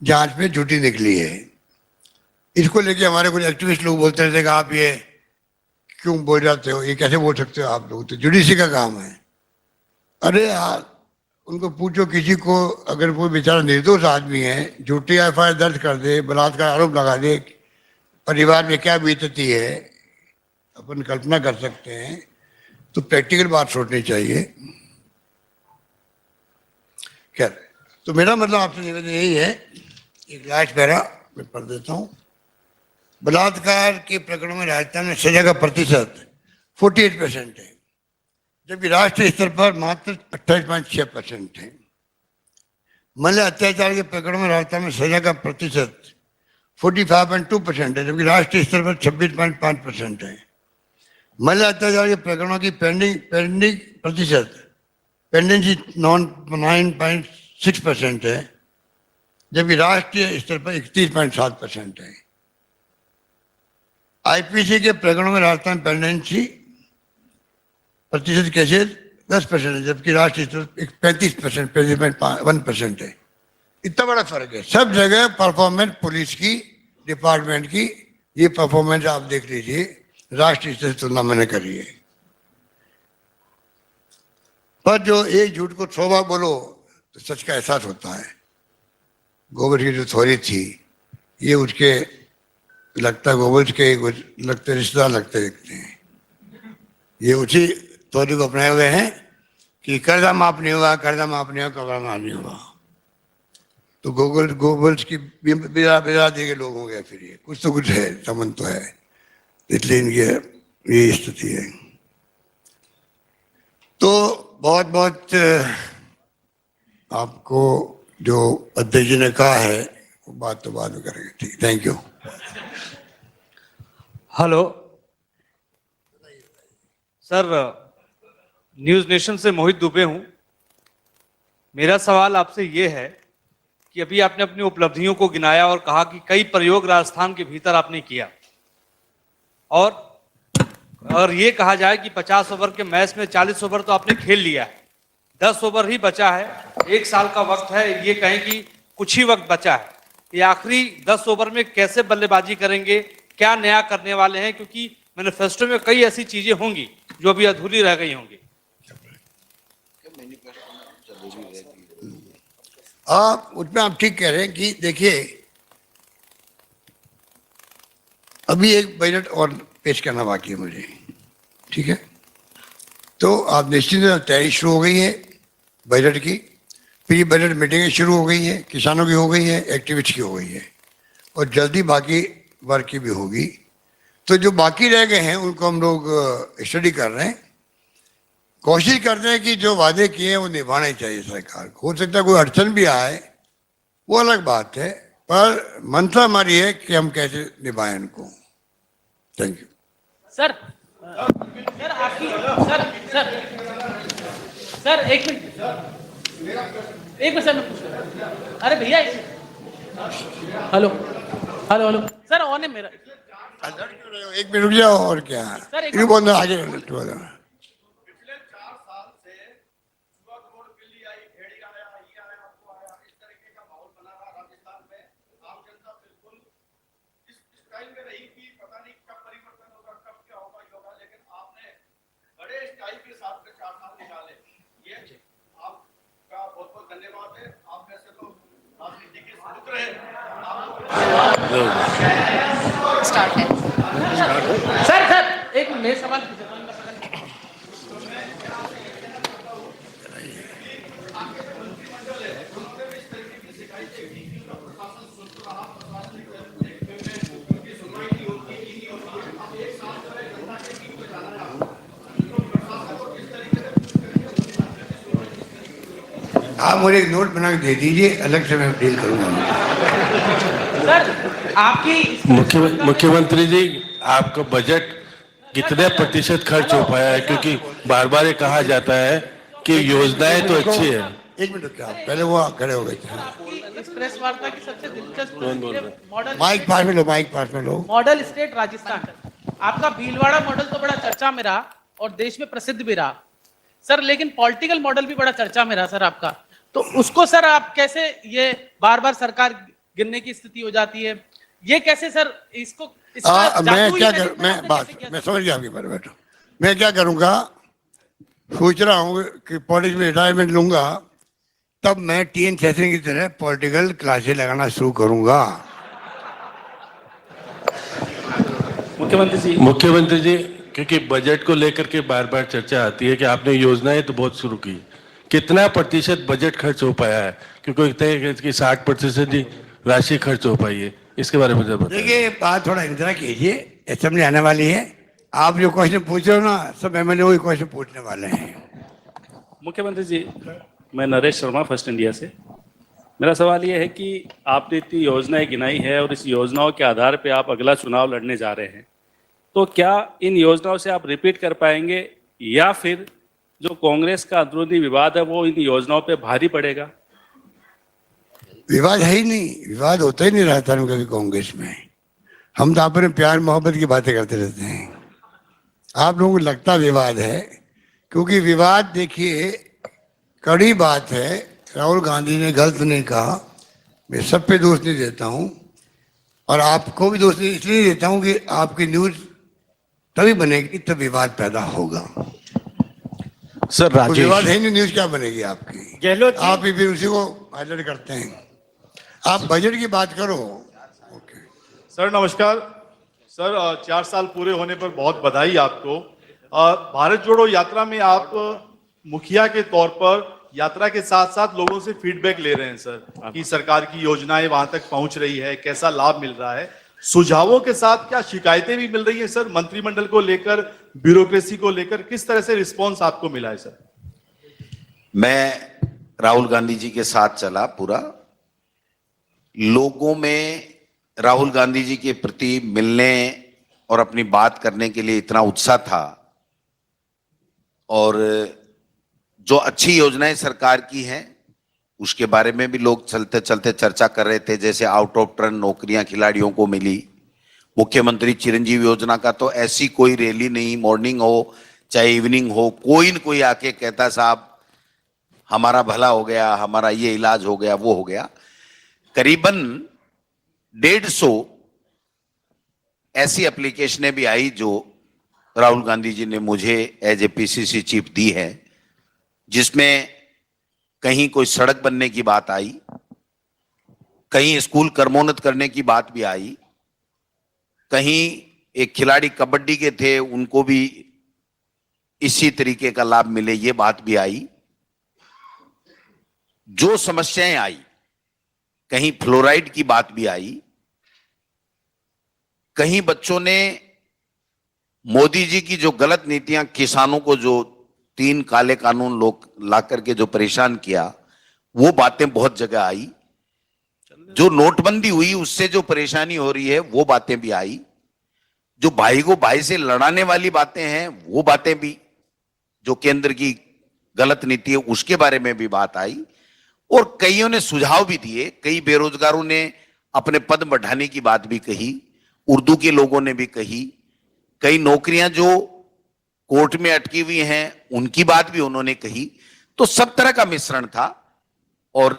जांच में झूठी निकली है। इसको लेके हमारे कुछ एक्टिविस्ट लोग बोलते रहते कि आप ये क्यों बोल जाते हो, ये कैसे बोल सकते हो आप लोग, तो जुडिशरी का काम है। अरे यार उनको पूछो, किसी को अगर कोई बेचारा निर्दोष आदमी है, झूठी एफआईआर दर्ज कर दे, बलात्कार आरोप लगा दे, परिवार में क्या बीतती है अपन कल्पना कर सकते हैं। तो प्रैक्टिकल बात सोचनी चाहिए। खैर, तो मेरा मतलब आपसे निवेदन यही है, एक लास्ट पैरा मैं पढ़ देता हूँ। बलात्कार के प्रकरणों में राजस्थान में सजा का प्रतिशत 48% है, जबकि राष्ट्रीय स्तर पर मात्र 28.6% थे। महिला अत्याचार के प्रकरणों में राजस्थान में सजा का प्रतिशत 45.2% है, जबकि राष्ट्रीय स्तर पर 26.5% है। महिला अत्याचार के प्रकरणों की पेंडिंग प्रतिशत पेंडेंसी 9.6% है, जबकि राष्ट्रीय स्तर पर 31.7% है। आईपीसी के प्रकरणों में राजस्थान पेंडेंसी प्रतिशत कैसे 10% है, जबकि राष्ट्रीय स्तर 35% है। इतना बड़ा फर्क है। सब जगह परफॉर्मेंस पुलिस की डिपार्टमेंट की ये परफॉर्मेंस आप देख लीजिए, राष्ट्रीय स्तर से तुलना मैंने करी है। पर जो एक झूठ को 100 बार बोलो तो सच का एहसास होता है। गोबर की जो थोड़ी थी ये उसके लगता गोबर के लगते रिश्तेदार लगते दिखते हैं। ये उसी थोड़ी को अपनाए हुए हैं कि कर्जा माफ नहीं हुआ, कर्जा माफ नहीं हुआ, कब्र माफ नहीं हुआ। तो गोबल्स की बिरादरी के लोग हो गए। फिर ये कुछ तो कुछ है, संबंध तो है, इसलिए इनकी ये स्थिति है। तो बहुत बहुत आपको जो अध्यक्ष जी ने कहा है वो बात तो बाद में करेंगे। ठीक, thank you. Hello sir, news nation से मोहित दुबे हूं। मेरा सवाल आपसे ये है कि अभी आपने अपनी उपलब्धियों को गिनाया और कहा कि कई प्रयोग राजस्थान के भीतर आपने किया, और अगर ये कहा जाए कि 50 ओवर के मैच में 40 ओवर तो आपने खेल लिया है, 10 ओवर ही बचा है, 1 साल का वक्त है, ये कहें कि कुछ ही वक्त बचा है, ये आखिरी 10 ओवर में कैसे बल्लेबाजी करेंगे, क्या नया करने वाले हैं? क्योंकि मैनिफेस्टो में कई ऐसी चीजें होंगी जो अभी अधूरी रह गई होंगी। उसमें आप ठीक कह रहे हैं कि देखिए अभी एक बजट और पेश करना बाकी है मुझे, ठीक है? तो आप निश्चित तैयारी शुरू हो गई है बजट की, प्री बजट मीटिंगें शुरू हो गई है, किसानों की हो गई है, एक्टिविस्ट की हो गई है, और जल्दी बाकी वर्क की भी होगी। तो जो बाकी रह गए हैं उनको हम लोग स्टडी कर रहे हैं, कोशिश करते हैं कि जो वादे किए हैं वो निभाने चाहिए सरकार को। हो सकता है कोई अड़चन भी आए, वो अलग बात है, पर मंशा हमारी है कि हम कैसे निभाएं उनको। Thank you sir. सर आपकी सर एक मिनट सर, मैं पूछ रहा हूं। अरे भैया hello hello hello sir, on है मेरा। एक मिनट रुक जाओ। और क्या सर, एक बोल आगे स्टार्ट है। सर एक मेरे सवाल पूछे। आप मुझे एक नोट बना के दे दीजिए, अलग से मैं डील करूंगा। सर आपकी मुख्यमंत्री जी, आपका बजट कितने प्रतिशत खर्च हो पाया है? क्योंकि बार बार ये कहा जाता है कि योजनाएं तो अच्छी है। एक मिनट, क्या पहले वो खड़े हो गए थे। इस प्रेस वार्ता की सबसे दिलचस्प मॉडल माइक पास में लो, माइक पास में लो। मॉडल स्टेट राजस्थान, आपका भीलवाड़ा मॉडल तो बड़ा चर्चा में रहा और देश में प्रसिद्ध भी रहा सर, लेकिन पॉलिटिकल मॉडल भी बड़ा चर्चा में रहा सर आपका। तो उसको सर आप कैसे, ये बार बार सरकार गिरने की स्थिति हो जाती है, ये कैसे सर इसको मैं क्या करूं, मैं समझ गया आपकी बात। बैठो, मैं क्या करूंगा, सोच रहा हूँ कि पॉलिटिक्स में रिटायरमेंट लूंगा, तब मैं टीएन सेशन की तरह पॉलिटिकल क्लासेस लगाना शुरू करूंगा। मुख्यमंत्री जी, क्योंकि बजट को लेकर के बार बार चर्चा आती है कि आपने योजनाएं तो बहुत शुरू की, कितना प्रतिशत बजट खर्च हो पाया है? क्योंकि कि 60% ही राशि खर्च हो पाई है, इसके बारे में जब देखिए बात थोड़ा इंतजार कीजिए, असेंबली आने वाली है, आप जो क्वेश्चन पूछ रहे हो ना, सब एमएलए वही क्वेश्चन पूछने वाले हैं। मुख्यमंत्री जी, मैं नरेश शर्मा फर्स्ट इंडिया से। मेरा सवाल ये है कि आपने इतनी योजनाएं गिनाई है और इस योजनाओं के आधार पे आप अगला चुनाव लड़ने जा रहे हैं, तो क्या इन योजनाओं से आप रिपीट कर पाएंगे या फिर जो कांग्रेस का अंदरूनी विवाद है वो इन योजनाओं पे भारी पड़ेगा? विवाद है ही नहीं, विवाद होता ही नहीं रहता है कभी कांग्रेस में। हम तो आपस में प्यार मोहब्बत की बातें करते रहते हैं। आप लोगों को लगता विवाद है, क्योंकि विवाद देखिए कड़ी बात है। राहुल गांधी ने गलत नहीं कहा, मैं सब पे दोष नहीं देता हूं, और आपको भी दोष इसलिए देता हूं कि आपकी न्यूज तभी बनेगी तब विवाद पैदा होगा। सर तो विवाद है नहीं, न्यूज क्या बनेगी आपकी? गहलोत आप ही फिर उसी को हाईलाइट करते हैं। आप बजट की बात करो। ओके सर नमस्कार। सर 4 साल पूरे होने पर बहुत बधाई आपको। भारत जोड़ो यात्रा में आप मुखिया के तौर पर यात्रा के साथ साथ लोगों से फीडबैक ले रहे हैं सर, कि सरकार की योजनाएं वहां तक पहुंच रही है, कैसा लाभ मिल रहा है। सुझावों के साथ क्या शिकायतें भी मिल रही हैं सर? मंत्रिमंडल को लेकर, ब्यूरोक्रेसी को लेकर किस तरह से रिस्पॉन्स आपको मिला है सर? मैं राहुल गांधी जी के साथ चला पूरा। लोगों में राहुल गांधी जी के प्रति मिलने और अपनी बात करने के लिए इतना उत्साह था, और जो अच्छी योजनाएं सरकार की हैं उसके बारे में भी लोग चलते चलते चर्चा कर रहे थे। जैसे आउट ऑफ टर्न नौकरियां खिलाड़ियों को मिली, मुख्यमंत्री चिरंजीवी योजना का तो ऐसी कोई रैली नहीं, मॉर्निंग हो चाहे इवनिंग हो, कोई न कोई आके कहता साहब हमारा भला हो गया, हमारा ये इलाज हो गया, वो हो गया। करीबन 150 ऐसी एप्लीकेशनें भी आई जो राहुल गांधी जी ने मुझे एज ए पीसीसी चीफ दी है, जिसमें कहीं कोई सड़क बनने की बात आई, कहीं स्कूल कर्मोन्नत करने की बात भी आई, कहीं एक खिलाड़ी कबड्डी के थे उनको भी इसी तरीके का लाभ मिले, ये बात भी आई। जो समस्याएं आई, कहीं फ्लोराइड की बात भी आई, कहीं बच्चों ने मोदी जी की जो गलत नीतियां, किसानों को जो 3 काले कानून लोग ला करके जो परेशान किया, वो बातें बहुत जगह आई। जो नोटबंदी हुई उससे जो परेशानी हो रही है वो बातें भी आई। जो भाई को भाई से लड़ाने वाली बातें हैं वो बातें भी, जो केंद्र की गलत नीति है उसके बारे में भी बात आई। और कईयों ने सुझाव भी दिए, कई बेरोजगारों ने अपने पद बढ़ाने की बात भी कही, उर्दू के लोगों ने भी कही, कई नौकरियां जो कोर्ट में अटकी हुई हैं उनकी बात भी उन्होंने कही। तो सब तरह का मिश्रण था, और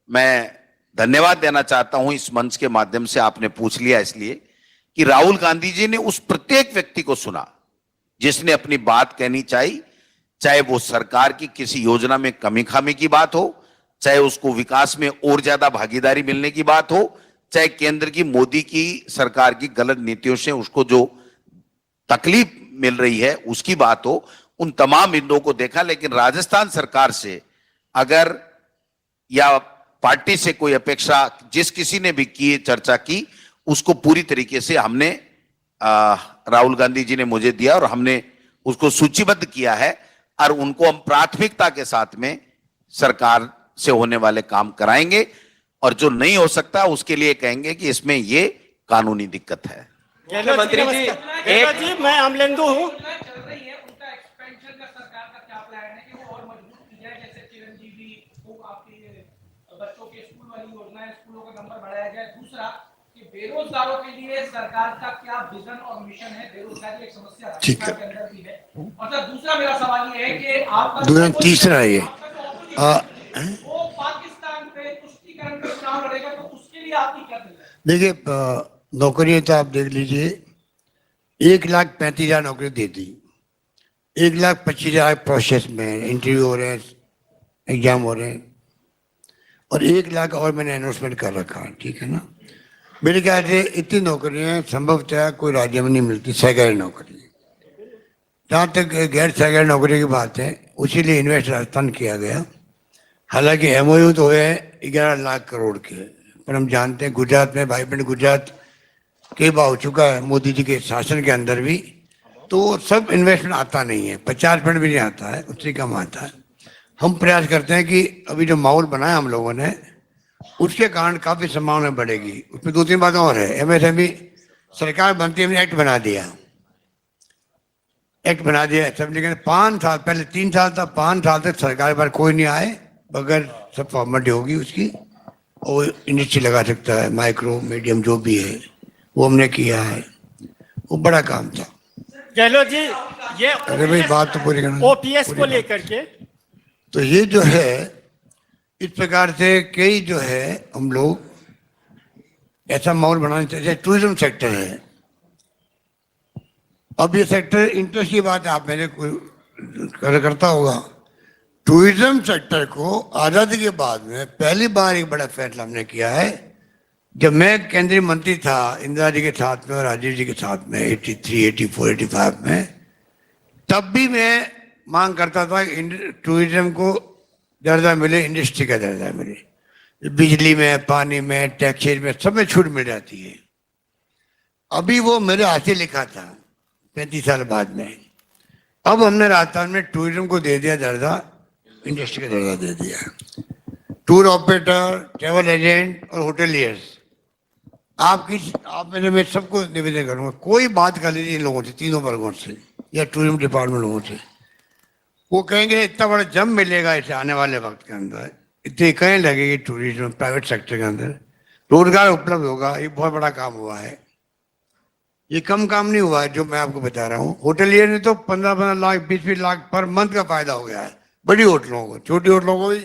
मैं धन्यवाद देना चाहता हूं इस मंच के माध्यम से, आपने पूछ लिया इसलिए, कि राहुल गांधी जी ने उस प्रत्येक व्यक्ति को सुना जिसने अपनी बात कहनी चाहिए, चाहे वो सरकार की किसी योजना में कमी खामी की बात हो, चाहे उसको विकास में और ज्यादा भागीदारी मिलने की बात हो, चाहे केंद्र की मोदी की सरकार की गलत नीतियों से उसको जो तकलीफ मिल रही है उसकी बात हो। उन तमाम बिंदुओं को देखा। लेकिन राजस्थान सरकार से अगर या पार्टी से कोई अपेक्षा जिस किसी ने भी की, चर्चा की, उसको पूरी तरीके से हमने राहुल गांधी जी ने मुझे दिया और हमने उसको सूचीबद्ध किया है, और उनको हम प्राथमिकता के साथ में सरकार से होने वाले काम कराएंगे, और जो नहीं हो सकता उसके लिए कहेंगे कि इसमें ये कानूनी दिक्कत है। मुख्यमंत्री जी मैं अमलेंदु हूँ। बेरोजगारों के लिए सरकार का क्या विजन और मिशन है? बेरोजगारी एक समस्या ठीक है। के अंदर भी है। और सर दूसरा मेरा सवाल ये है कि आपका तीसरा ये वो पाकिस्तान पे तुष्टीकरण का चुनाव लड़ेगा, तो उसके लिए आपकी क्या तैयारी है? देखिए नौकरियां तो आप देख लीजिए, 1,35,000 नौकरी दे दी, 1,25,000 प्रोसेस में इंटरव्यू हो रहे हैं, एग्जाम हो रहे हैं, और 1 लाख और मैंने अनाउंसमेंट कर रखा है। ठीक है ना? मेरे ख्याल से इतनी नौकरियां संभवतः कोई राज्य में नहीं मिलती, सरकारी नौकरी। जहाँ तक गैर सरकारी नौकरी की बात है, उसी लिए इन्वेस्ट राजस्थान किया गया। हालांकि एमओयू तो है 11 लाख करोड़ के, पर हम जानते हैं गुजरात में वाइब्रेंट गुजरात कई बार हो चुका है मोदी जी के शासन के अंदर भी, तो सब इन्वेस्टमेंट आता नहीं है, 50% भी नहीं आता है, उससे कम आता है। हम प्रयास करते हैं कि अभी जो माहौल बनाया हम लोगों ने, उसके कारण काफी संभावना बढ़ेगी। उसमें दो तीन बातें और है। एमएसएमई सरकार बनती है, हमने एक्ट बना दिया, असेंबली के 5 साल पहले, 3 साल था, 5 साल तक सरकार के पास कोई नहीं आए बगैर सब फॉर्मेलिटी होगी उसकी, और इंडस्ट्री लगा सकता है, माइक्रो मीडियम जो भी है वो हमने किया है, वो बड़ा काम था। गहलोत जी, ये अरे भाई बात तो पूरी करना। ओपीएस को लेकर के तो ये जो है, इस प्रकार से कई जो है हम लोग ऐसा माहौल बनाना चाहिए। टूरिज्म सेक्टर है, अब ये सेक्टर इंटरेस्ट की बात है, आप मेरे को करता होगा। टूरिज्म सेक्टर को आजादी के बाद में पहली बार एक बड़ा फैसला हमने किया है। जब मैं केंद्रीय मंत्री था इंदिरा जी के साथ में और राजीव जी के साथ में 83, 84, 85 में, तब भी मैं मांग करता था कि टूरिज्म को दर्जा मिले, इंडस्ट्री का दर्जा मिले। बिजली में, पानी में, टैक्सेज में, सब में छूट मिल जाती है। अभी वो मेरे हाथ से लिखा था 35 साल बाद में। अब हमने राजस्थान में टूरिज्म को दे दिया दर्जा, इंडस्ट्री का दर्जा दे दिया। टूर ऑपरेटर, ट्रैवल एजेंट और होटलियर्स, आप मेरे में सबको निवेदन करूंगा, कोई बात कर लीजिए इन लोगों से, तीनों वर्गों से या टूरिज्म डिपार्टमेंट लोगों से, वो कहेंगे इतना बड़ा जम मिलेगा इसे आने वाले वक्त के अंदर, इतनी इकाइयाँ लगेगी टूरिज्म प्राइवेट सेक्टर के अंदर, रोजगार उपलब्ध होगा। ये बहुत बड़ा काम हुआ है, ये कम काम नहीं हुआ है जो मैं आपको बता रहा हूँ। होटलियर ने तो 15-15 लाख, 20-20 लाख पर मंथ का फायदा हो गया है। बड़ी होटलों को, छोटी होटलों को भी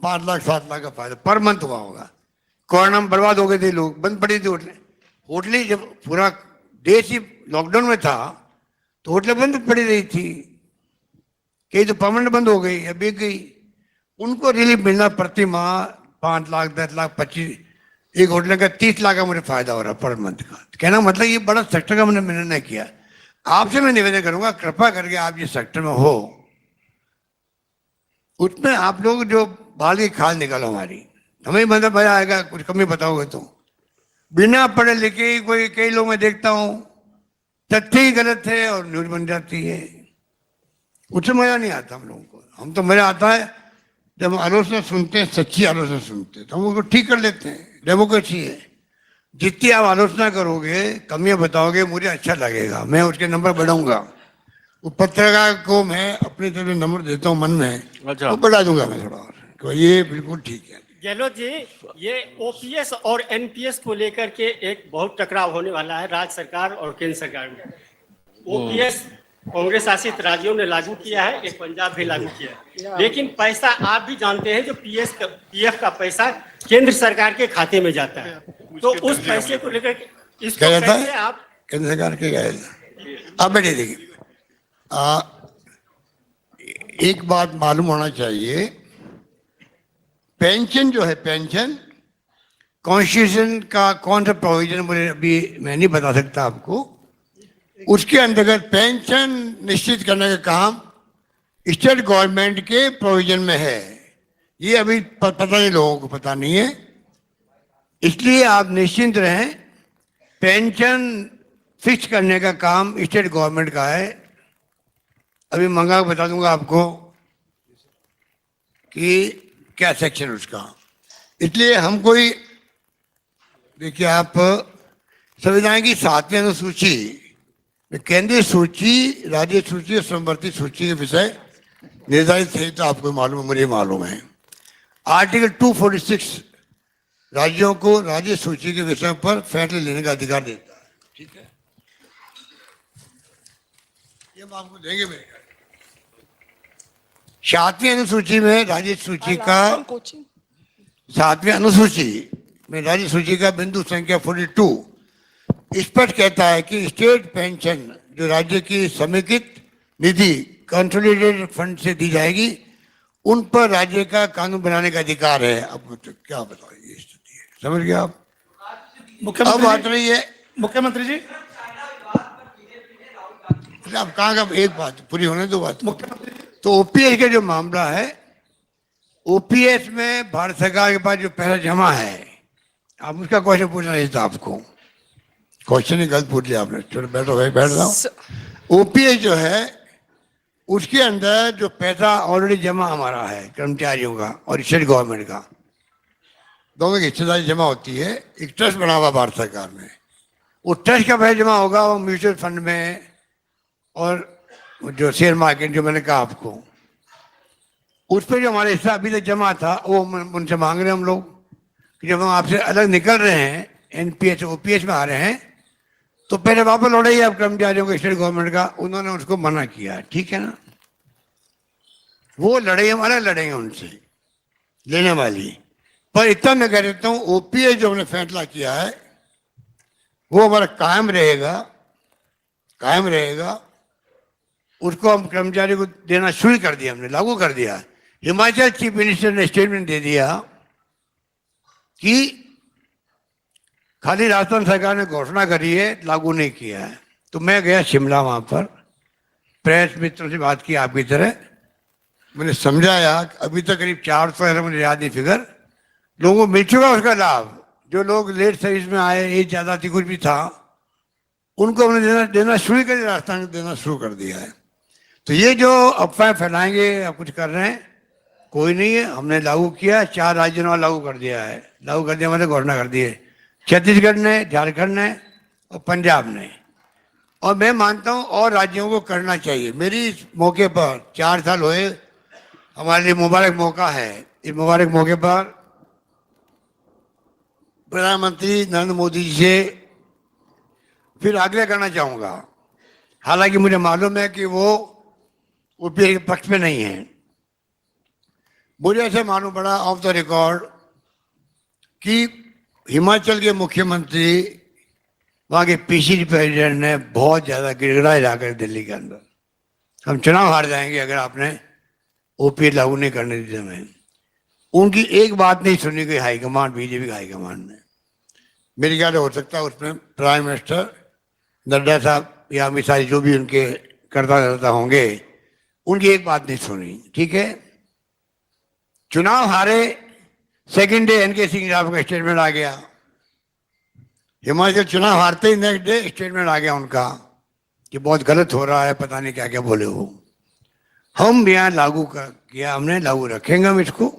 5 लाख 7 लाख का फायदा पर मंथ हुआ होगा। कोरोना में बर्बाद हो गए थे लोग, बंद पड़ी थी होटलें जब पूरा देश ही लॉकडाउन में था तो होटलें बंद पड़ी रही थी, कई तो परमानेंट बंद हो गई, अभी गई। उनको रिलीफ मिलना प्रति माह 5 लाख, 10 लाख, 25, एक होटल का 30 लाख का मुझे फायदा हो रहा है पर मंथ का। कहना मतलब ये बड़ा सेक्टर का मैंने निर्णय किया। आपसे मैं निवेदन करूंगा, कृपा करके आप जिस सेक्टर में हो उसमें आप लोग जो बाल की खाल निकालो हमारी, हमें मतलब मजा आएगा। कुछ कमी बताओगे तो बिना पढ़े लिखे कोई, कई लोग मैं देखता हूँ तथ्य ही गलत है और न्यूज बन जाती है, उससे मजा नहीं आता हम लोगों को। हम तो मजा आता है जब हम आलोचना सुनते हैं, सच्ची आलोचना सुनते हैं तो हम उसको ठीक कर लेते हैं। डेमोक्रेसी है, जितनी आप आलोचना करोगे, कमियां बताओगे, मुझे अच्छा लगेगा, मैं उसके नंबर बढ़ाऊंगा। वो पत्रकार को मैं अपनी तरफ नंबर देता हूँ मन में, वो बढ़ा दूंगा मैं थोड़ा और, तो ये बिल्कुल ठीक है। गहलोत जी, ये ओपीएस और एनपीएस को लेकर के एक बहुत टकराव होने वाला है राज्य सरकार और केंद्र सरकार में। ओपीएस कांग्रेस शासित राज्यों ने लागू किया है, एक पंजाब भी लागू किया है, लेकिन पैसा आप भी जानते हैं जो पीएफ का पैसा केंद्र सरकार के खाते में जाता है, तो उस पैसे को लेकर इसको कैसे आप केंद्र सरकार के गए। अब बेटे देखिए, एक बात मालूम होना चाहिए, पेंशन जो है, पेंशन कॉन्स्टिट्यूशन का कौन सा प्रोविजन मुझे अभी मैं नहीं बता सकता आपको, उसके अंतर्गत पेंशन निश्चित करने का काम स्टेट गवर्नमेंट के प्रोविजन में है। ये अभी पता नहीं, लोगों को पता नहीं है, इसलिए आप निश्चिंत रहें। पेंशन फिक्स करने का काम स्टेट गवर्नमेंट का है। अभी मंगा बता दूंगा आपको कि क्या सेक्शन उसका। इसलिए हम कोई, देखिए आप संविधान की 7वीं अनुसूची, केंद्रीय सूची, राज्य सूची और समवर्ती सूची के विषय निर्धारित थे, तो आपको मालूम है, मुझे मालूम है। आर्टिकल 246 राज्यों को राज्य सूची के विषय पर फैसले लेने का अधिकार देता है, ठीक है, ये हम आपको देंगे। मेरे 7वीं अनुसूची में राज्य सूची का, 7वीं अनुसूची में राज्य सूची का बिंदु संख्या 42 स्पष्ट कहता है कि स्टेट पेंशन जो राज्य की समेकित निधि कंसोलिडेटेड फंड से दी जाएगी, उन पर राज्य का कानून बनाने का अधिकार है। अब तो क्या बताइए स्थिति है, समझ गए आप। अब बात रही है मुख्यमंत्री जी, अब कहाँ का, एक बात पूरी होने दो बात। तो ओपीएस का जो मामला है, ओपीएस में भारत सरकार के पास जो पैसा जमा है, आप उसका क्वेश्चन पूछना चाहिए था आपको। क्वेश्चन ही गलत पूछ लिया आपने। चलो बैठो भाई, बैठ जाओ। ओपीएस जो है उसके अंदर जो पैसा ऑलरेडी जमा हमारा है कर्मचारियों का और स्टेट गवर्नमेंट का, दोनों की हिस्सेदारी जमा होती है। एक ट्रस्ट बना हुआ भारत सरकार में, वो ट्रस्ट का पैसा जमा होगा वो म्यूचुअल फंड में और जो शेयर मार्केट जो मैंने कहा आपको, उस पर जो हमारा हिस्सा अभी तक जमा था वो उनसे मांग रहे हैं हम लोग कि जब हम आपसे अलग निकल रहे हैं, एनपीएस ओपीएस में आ रहे हैं, तो पहले वापस लौटाइए आप कर्मचारियों को स्टेट गवर्नमेंट का। उन्होंने उसको मना किया, ठीक है ना, वो लड़ाई हम अलग लड़ेंगे उनसे लेने वाली। पर इतना मैं कह देता हूँ ओपीएस जो हमने फैसला किया है वो हमारा कायम रहेगा, कायम रहेगा। उसको हम कर्मचारी को देना शुरू कर दिया, हमने लागू कर दिया। हिमाचल चीफ मिनिस्टर ने स्टेटमेंट दे दिया कि खाली राजस्थान सरकार ने घोषणा करी है, लागू नहीं किया है। तो मैं गया शिमला, वहां पर प्रेस मित्रों से बात की आपकी तरह, मैंने समझाया अभी तक करीब 400 है, मुझे याद नहीं फिगर, लोगों को मिल चुका उसका लाभ। जो लोग लेट सर्विस में आए, एज ज्यादा थी, कुछ भी था, उनको हमने देना शुरू कर दिया, राजस्थान को देना शुरू कर दिया है। तो ये जो अफवाह फैलाएंगे या कुछ कर रहे हैं, कोई नहीं है, हमने लागू किया। 4 राज्यों ने लागू कर दिया है, लागू कर दिया मतलब घोषणा कर दी है, छत्तीसगढ़ ने, झारखंड ने और पंजाब ने। और मैं मानता हूँ और राज्यों को करना चाहिए। मेरी इस मौके पर 4 साल हुए, हमारे लिए मुबारक मौका है। इस मुबारक मौके पर प्रधानमंत्री नरेंद्र मोदी जी से फिर आग्रह करना चाहूंगा, हालांकि मुझे मालूम है कि वो ओपीएस के पक्ष में नहीं है। मुझे ऐसे मालूम पड़ा ऑफ द रिकॉर्ड कि हिमाचल के मुख्यमंत्री, वहाँ के पीसीसी प्रेसिडेंट ने बहुत ज़्यादा गिड़गिड़ाए जाकर दिल्ली के अंदर, हम चुनाव हार जाएंगे अगर आपने ओपीएस लागू नहीं करने दी हमें। उनकी एक बात नहीं सुनी गई हाईकमांड, बीजेपी का हाईकमांड ने। मेरे ख्याल हो सकता है उसमें प्राइम मिनिस्टर नड्डा साहब या अमित शाह जो भी उनके करता होंगे, उनकी एक बात नहीं सुनी, ठीक है। चुनाव हारे, सेकंड डे एनके सिंह साहब का स्टेटमेंट आ गया। हिमाचल चुनाव हारते ही नेक्स्ट डे स्टेटमेंट आ गया उनका कि बहुत गलत हो रहा है, पता नहीं क्या क्या बोले हो। हम यहाँ लागू किया, हमने लागू रखेंगे हम इसको,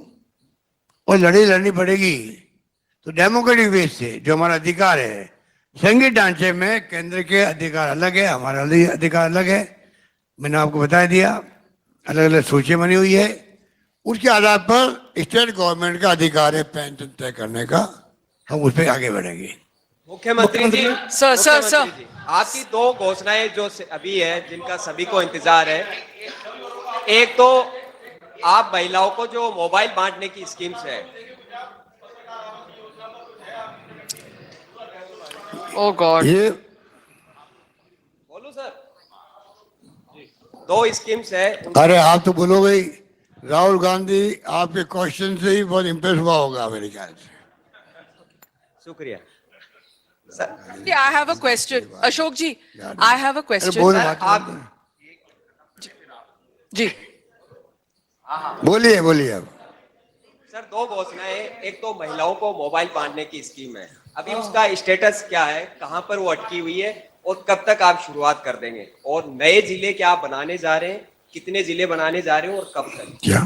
और लड़ाई लड़नी पड़ेगी तो डेमोक्रेटिक वे से, जो हमारा अधिकार है। संघीय ढांचे में केंद्र के अधिकार अलग है, हमारा अधिकार अलग है, मैंने आपको बता दिया, अलग अलग सूचियां बनी हुई है। उसके आधार पर स्टेट गवर्नमेंट का अधिकार है पेंशन तय करने का, हम उस पर आगे बढ़ेंगे। मुख्यमंत्री जी, सर आपकी 2 घोषणाएं जो अभी है, जिनका सभी को इंतजार है। एक तो आप महिलाओं को जो मोबाइल बांटने की स्कीम्स है, ओह गॉड, ये बोलूं सर, 2 स्कीम्स है। अरे आप तो बोलोगे ही, राहुल गांधी आपके क्वेश्चन से ही बहुत इम्प्रेस हुआ होगा मेरे ख्याल से। शुक्रिया I have a question. Ashok ji, I have a question. जी बोलिए बोलिए अब। सर 2 घोषणाएं, एक तो महिलाओं को मोबाइल बांटने की स्कीम है, अभी उसका स्टेटस क्या है, कहां पर वो अटकी हुई है और कब तक आप शुरुआत कर देंगे? और नए जिले क्या आप बनाने जा रहे हैं, कितने जिले बनाने जा रहे हो और कब तक? क्या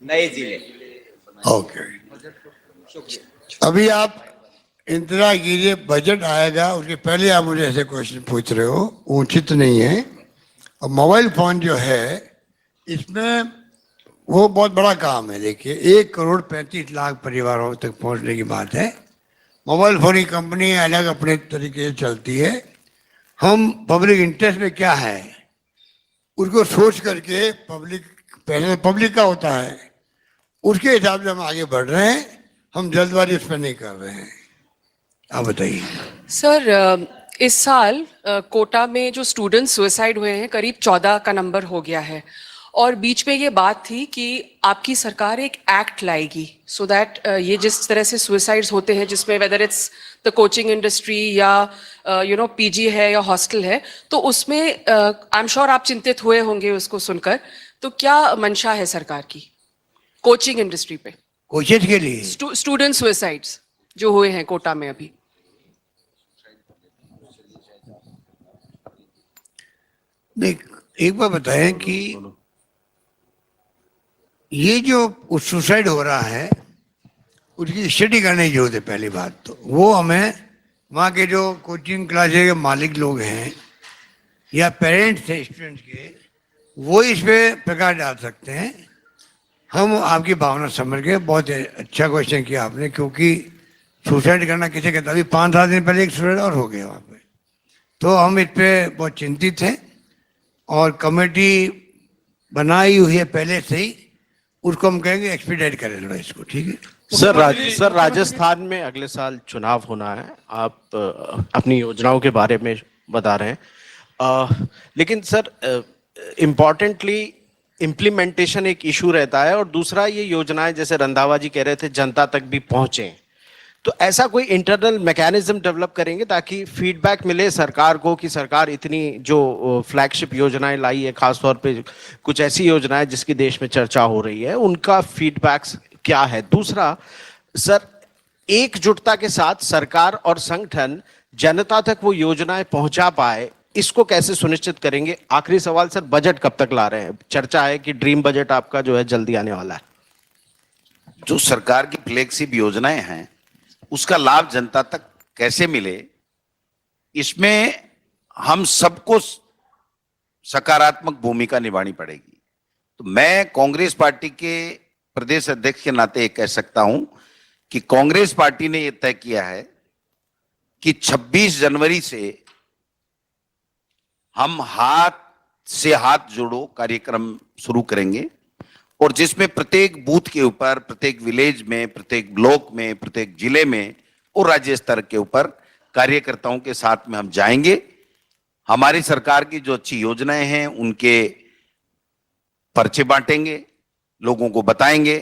नए जिले? ओके, शुक्रिया। अभी आप इंतजार कीजिए, बजट आएगा उसके पहले आप मुझे ऐसे क्वेश्चन पूछ रहे हो, उचित नहीं है। और मोबाइल फोन जो है इसमें वो बहुत बड़ा काम है। देखिए 1,35,00,000 परिवारों तक पहुंचने की बात है। मोबाइल फोन की कंपनी अलग अपने तरीके से चलती है। हम पब्लिक इंटरेस्ट में क्या है उसको सोच करके, पहले पब्लिक का होता है, उसके हिसाब से हम आगे बढ़ रहे हैं। हम जल्दबाजी उस पर नहीं कर रहे हैं। आप बताइए सर, इस साल कोटा में जो स्टूडेंट सुसाइड हुए हैं करीब 14 का नंबर हो गया है, और बीच में ये बात थी कि आपकी सरकार एक एक्ट लाएगी सो दैट ये जिस तरह से सुसाइड्स होते हैं, जिसमें whether it's the coaching industry या पीजी है या हॉस्टल है, तो उसमें आई एम श्योर आप चिंतित हुए होंगे उसको सुनकर। तो क्या मंशा है सरकार की कोचिंग इंडस्ट्री पे, कोचिंग के लिए? स्टूडेंट सुसाइड्स जो हुए हैं कोटा में अभी? नहीं, एक बार बताएं कि ये जो सुसाइड हो रहा है उसकी स्टडी करने की जरूरत है। पहली बात तो वो हमें वहाँ के जो कोचिंग क्लास के मालिक लोग हैं या पेरेंट्स हैं स्टूडेंट्स के, वो इस पे प्रकाश डाल सकते हैं। हम आपकी भावना समझ के, बहुत अच्छा क्वेश्चन किया आपने, क्योंकि सुसाइड करना किसे कहता, अभी 5-7 दिन पहले एक सुसाइड और हो गया वहाँ पे। तो हम इस पे बहुत चिंतित हैं और कमेटी बनाई हुई है पहले से ही, उसको हम कहेंगे एक्सपीडाइट करें लो इसको, ठीक है। सर राजस्थान में अगले साल चुनाव होना है, आप अपनी योजनाओं के बारे में बता रहे हैं, लेकिन सर इम्पॉर्टेंटली इम्प्लीमेंटेशन एक इशू रहता है, और दूसरा ये योजनाएं जैसे रंधावा जी कह रहे थे जनता तक भी पहुंचे, तो ऐसा कोई इंटरनल मैकेनिज्म डेवलप करेंगे ताकि फीडबैक मिले सरकार को कि सरकार इतनी जो फ्लैगशिप योजनाएं लाई है, खासतौर पे कुछ ऐसी योजनाएं जिसकी देश में चर्चा हो रही है, उनका फीडबैक्स क्या है। दूसरा सर, एकजुटता के साथ सरकार और संगठन जनता तक वो योजनाएं पहुंचा पाए, इसको कैसे सुनिश्चित करेंगे। आखिरी सवाल सर, बजट कब तक ला रहे हैं। चर्चा है कि ड्रीम बजट आपका जो है जल्दी आने वाला है। जो सरकार की फ्लैगशिप योजनाएं हैं उसका लाभ जनता तक कैसे मिले, इसमें हम सबको सकारात्मक भूमिका निभानी पड़ेगी। तो मैं कांग्रेस पार्टी के प्रदेश अध्यक्ष के नाते ये कह सकता हूं कि कांग्रेस पार्टी ने यह तय किया है कि 26 जनवरी से हम हाथ से हाथ जोड़ो कार्यक्रम शुरू करेंगे, और जिसमें प्रत्येक बूथ के ऊपर, प्रत्येक विलेज में, प्रत्येक ब्लॉक में, प्रत्येक जिले में और राज्य स्तर के ऊपर कार्यकर्ताओं के साथ में हम जाएंगे। हमारी सरकार की जो अच्छी योजनाएं हैं उनके पर्चे बांटेंगे, लोगों को बताएंगे।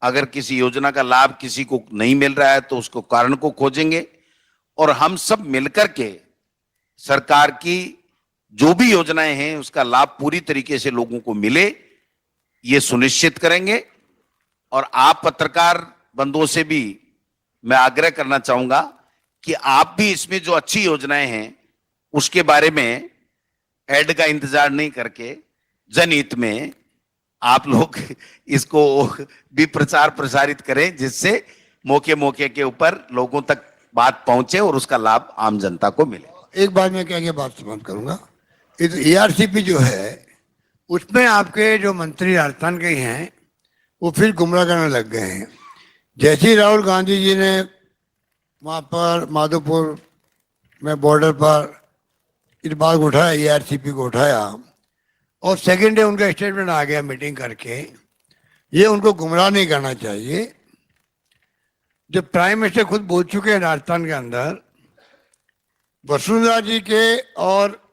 अगर किसी योजना का लाभ किसी को नहीं मिल रहा है तो उसको कारण को खोजेंगे, और हम सब मिलकर के सरकार की जो भी योजनाएं हैं उसका लाभ पूरी तरीके से लोगों को मिले, ये सुनिश्चित करेंगे। और आप पत्रकार बंधुओं से भी मैं आग्रह करना चाहूंगा कि आप भी इसमें जो अच्छी योजनाएं हैं उसके बारे में ऐड का इंतजार नहीं करके जनहित में आप लोग इसको भी प्रचार प्रसारित करें, जिससे मौके मौके के ऊपर लोगों तक बात पहुंचे और उसका लाभ आम जनता को मिले। एक बार मैं क्या बात समाप्त करूंगा। इस ARCP जो है उसमें आपके जो मंत्री राजस्थान के हैं वो फिर गुमराह करने लग गए हैं। जैसे ही राहुल गांधी जी ने वहाँ पर माधोपुर में बॉर्डर पर इस बात को उठाया, ARCP को उठाया, और सेकेंड डे उनका स्टेटमेंट आ गया मीटिंग करके। ये उनको गुमराह नहीं करना चाहिए। जब प्राइम मिनिस्टर खुद बोल चुके हैं राजस्थान के अंदर, वसुंधरा जी के और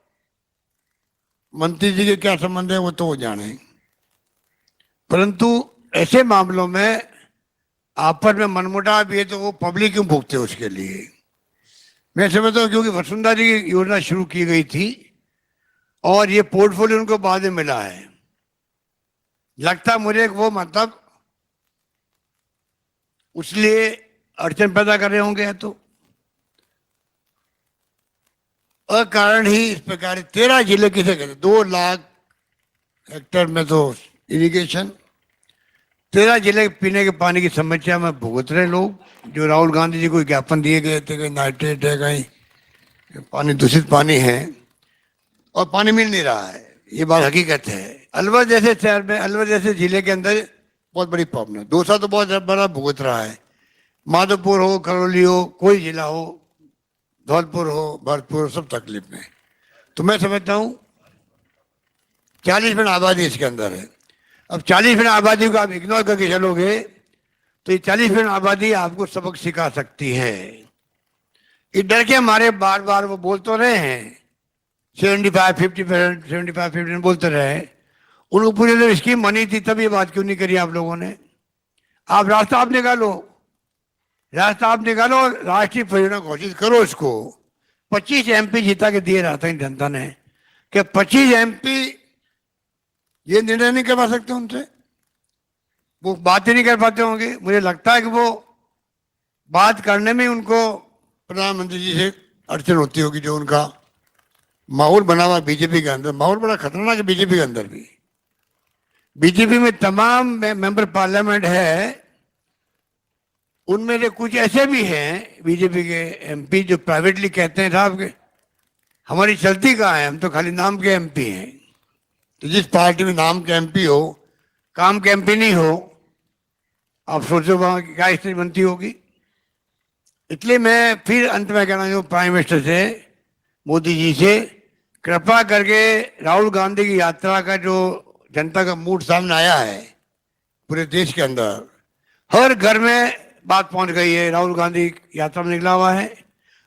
मंत्री जी के क्या संबंध है वो तो वो जाने, परंतु ऐसे मामलों में आपस में मनमुटाव भी है तो वो पब्लिक क्यों भुगते उसके लिए। मैं समझता हूँ क्योंकि वसुंधरा जी की योजना शुरू की गई थी और ये पोर्टफोलियो उनको बाद में मिला है, लगता मुझे वो मतलब उसलिए अड़चन पैदा कर रहे होंगे। तो अकारण ही इस प्रकार 13 जिले किसे कहते, 2 लाख हेक्टेयर में तो इरिगेशन, 13 जिले पीने के पानी की समस्या में भुगत रहे लोग। जो राहुल गांधी जी को ज्ञापन दिए गए थे, कहीं नाइट्रेट है, कहीं पानी दूषित पानी है और पानी मिल नहीं रहा है, ये बात हकीकत है। अलवर जैसे शहर में, अलवर जैसे जिले के अंदर बहुत बड़ी प्रॉब्लम है। दूसरा तो बहुत बड़ा भुगत रहा है, माधोपुर हो, करौली हो, कोई जिला हो, धौलपुर हो, भरतपुर, सब तकलीफ में। तो मैं समझता हूँ 40% आबादी इसके अंदर है। अब 40% आबादी को आप इग्नोर करके चलोगे तो ये 40% आबादी आपको सबक सिखा सकती है। इस डर के हमारे बार बार वो बोल तो रहे हैं 75-50%, 75-50% बोलते रहे, उनको पूरी तरह स्कीम बनी थी, तब ये बात क्यों नहीं करी आप लोगों ने। आप रास्ता आप निकालो, रास्ता आप निकालो, राष्ट्रीय परियोजना घोषित करो इसको। 25 MP जीता के दिए राजस्थान जनता ने, कि 25 MP ये निर्णय नहीं करवा सकते उनसे, वो बात ही नहीं कर पाते होंगे। मुझे लगता है कि वो बात करने में उनको प्रधानमंत्री जी से अड़चन होती होगी, जो उनका माहौल बना हुआ बीजेपी के अंदर, माहौल बड़ा खतरनाक है बीजेपी के अंदर भी। बीजेपी में तमाम मेंबर पार्लियामेंट है, उनमें से कुछ ऐसे भी हैं बीजेपी के एमपी जो प्राइवेटली कहते हैं साहब के हमारी चलती कहाँ है, हम तो खाली नाम के एमपी हैं। तो जिस पार्टी में नाम के एमपी हो, काम के एमपी नहीं हो, आप सोचो वहां की क्या स्थिति बनती होगी। इसलिए मैं फिर अंत में कहना चाहूँ प्राइम मिनिस्टर से, मोदी जी से, कृपा करके राहुल गांधी की यात्रा का जो जनता का मूड सामने आया है पूरे देश के अंदर, हर घर में बात पहुंच गई है। राहुल गांधी यात्रा में निकला हुआ है।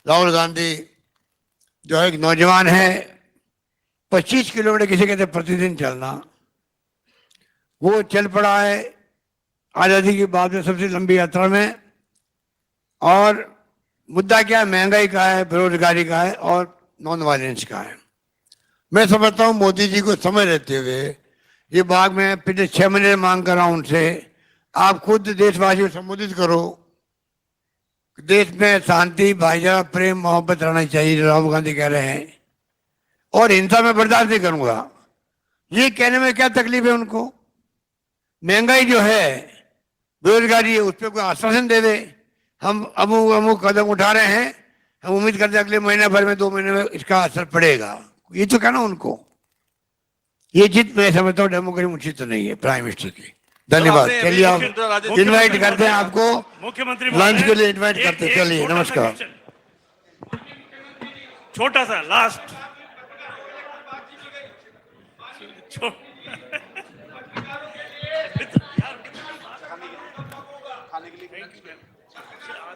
राहुल गांधी जो है एक नौजवान है, 25 किलोमीटर किसे कहते प्रतिदिन चलना, वो चल पड़ा है आज़ादी के बाद में सबसे लंबी यात्रा में। और मुद्दा क्या है, महंगाई का है, बेरोजगारी का है और नॉन वायलेंस का है। मैं समझता हूँ मोदी जी को समय रहते हुए ये बात मैं पिछले 6 महीने मांग कर रहा हूँ उनसे, आप खुद देशवासियों को संबोधित करो। देश में शांति, भाईचारा, प्रेम, मोहब्बत रहना चाहिए जो राहुल गांधी कह रहे हैं, और हिंसा में बर्दाश्त नहीं करूंगा। ये कहने में क्या तकलीफ है उनको? महंगाई जो है, बेरोजगारी है, उस पर कोई आश्वासन दे दे, हम अमुक कदम उठा रहे हैं, हम उम्मीद करते हैं अगले महीने भर में 2 महीने में इसका असर पड़ेगा। ये तो कहना उनको, ये जित मैं समझता हूँ डेमोक्रेसी उचित तो नहीं है प्राइम मिनिस्टर की। धन्यवाद। चलिए आप इनवाइट करते हैं, आपको मुख्यमंत्री लंच के लिए इनवाइट करते हैं। चलिए नमस्कार। छोटा सा लास्ट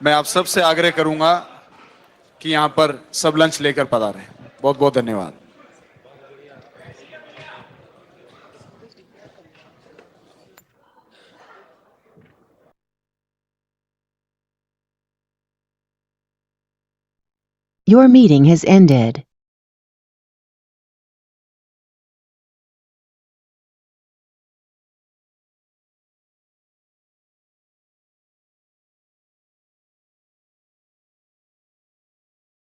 मैं आप सबसे आग्रह करूंगा कि यहां पर सब लंच लेकर पधारें। बहुत बहुत धन्यवाद। Your meeting has ended.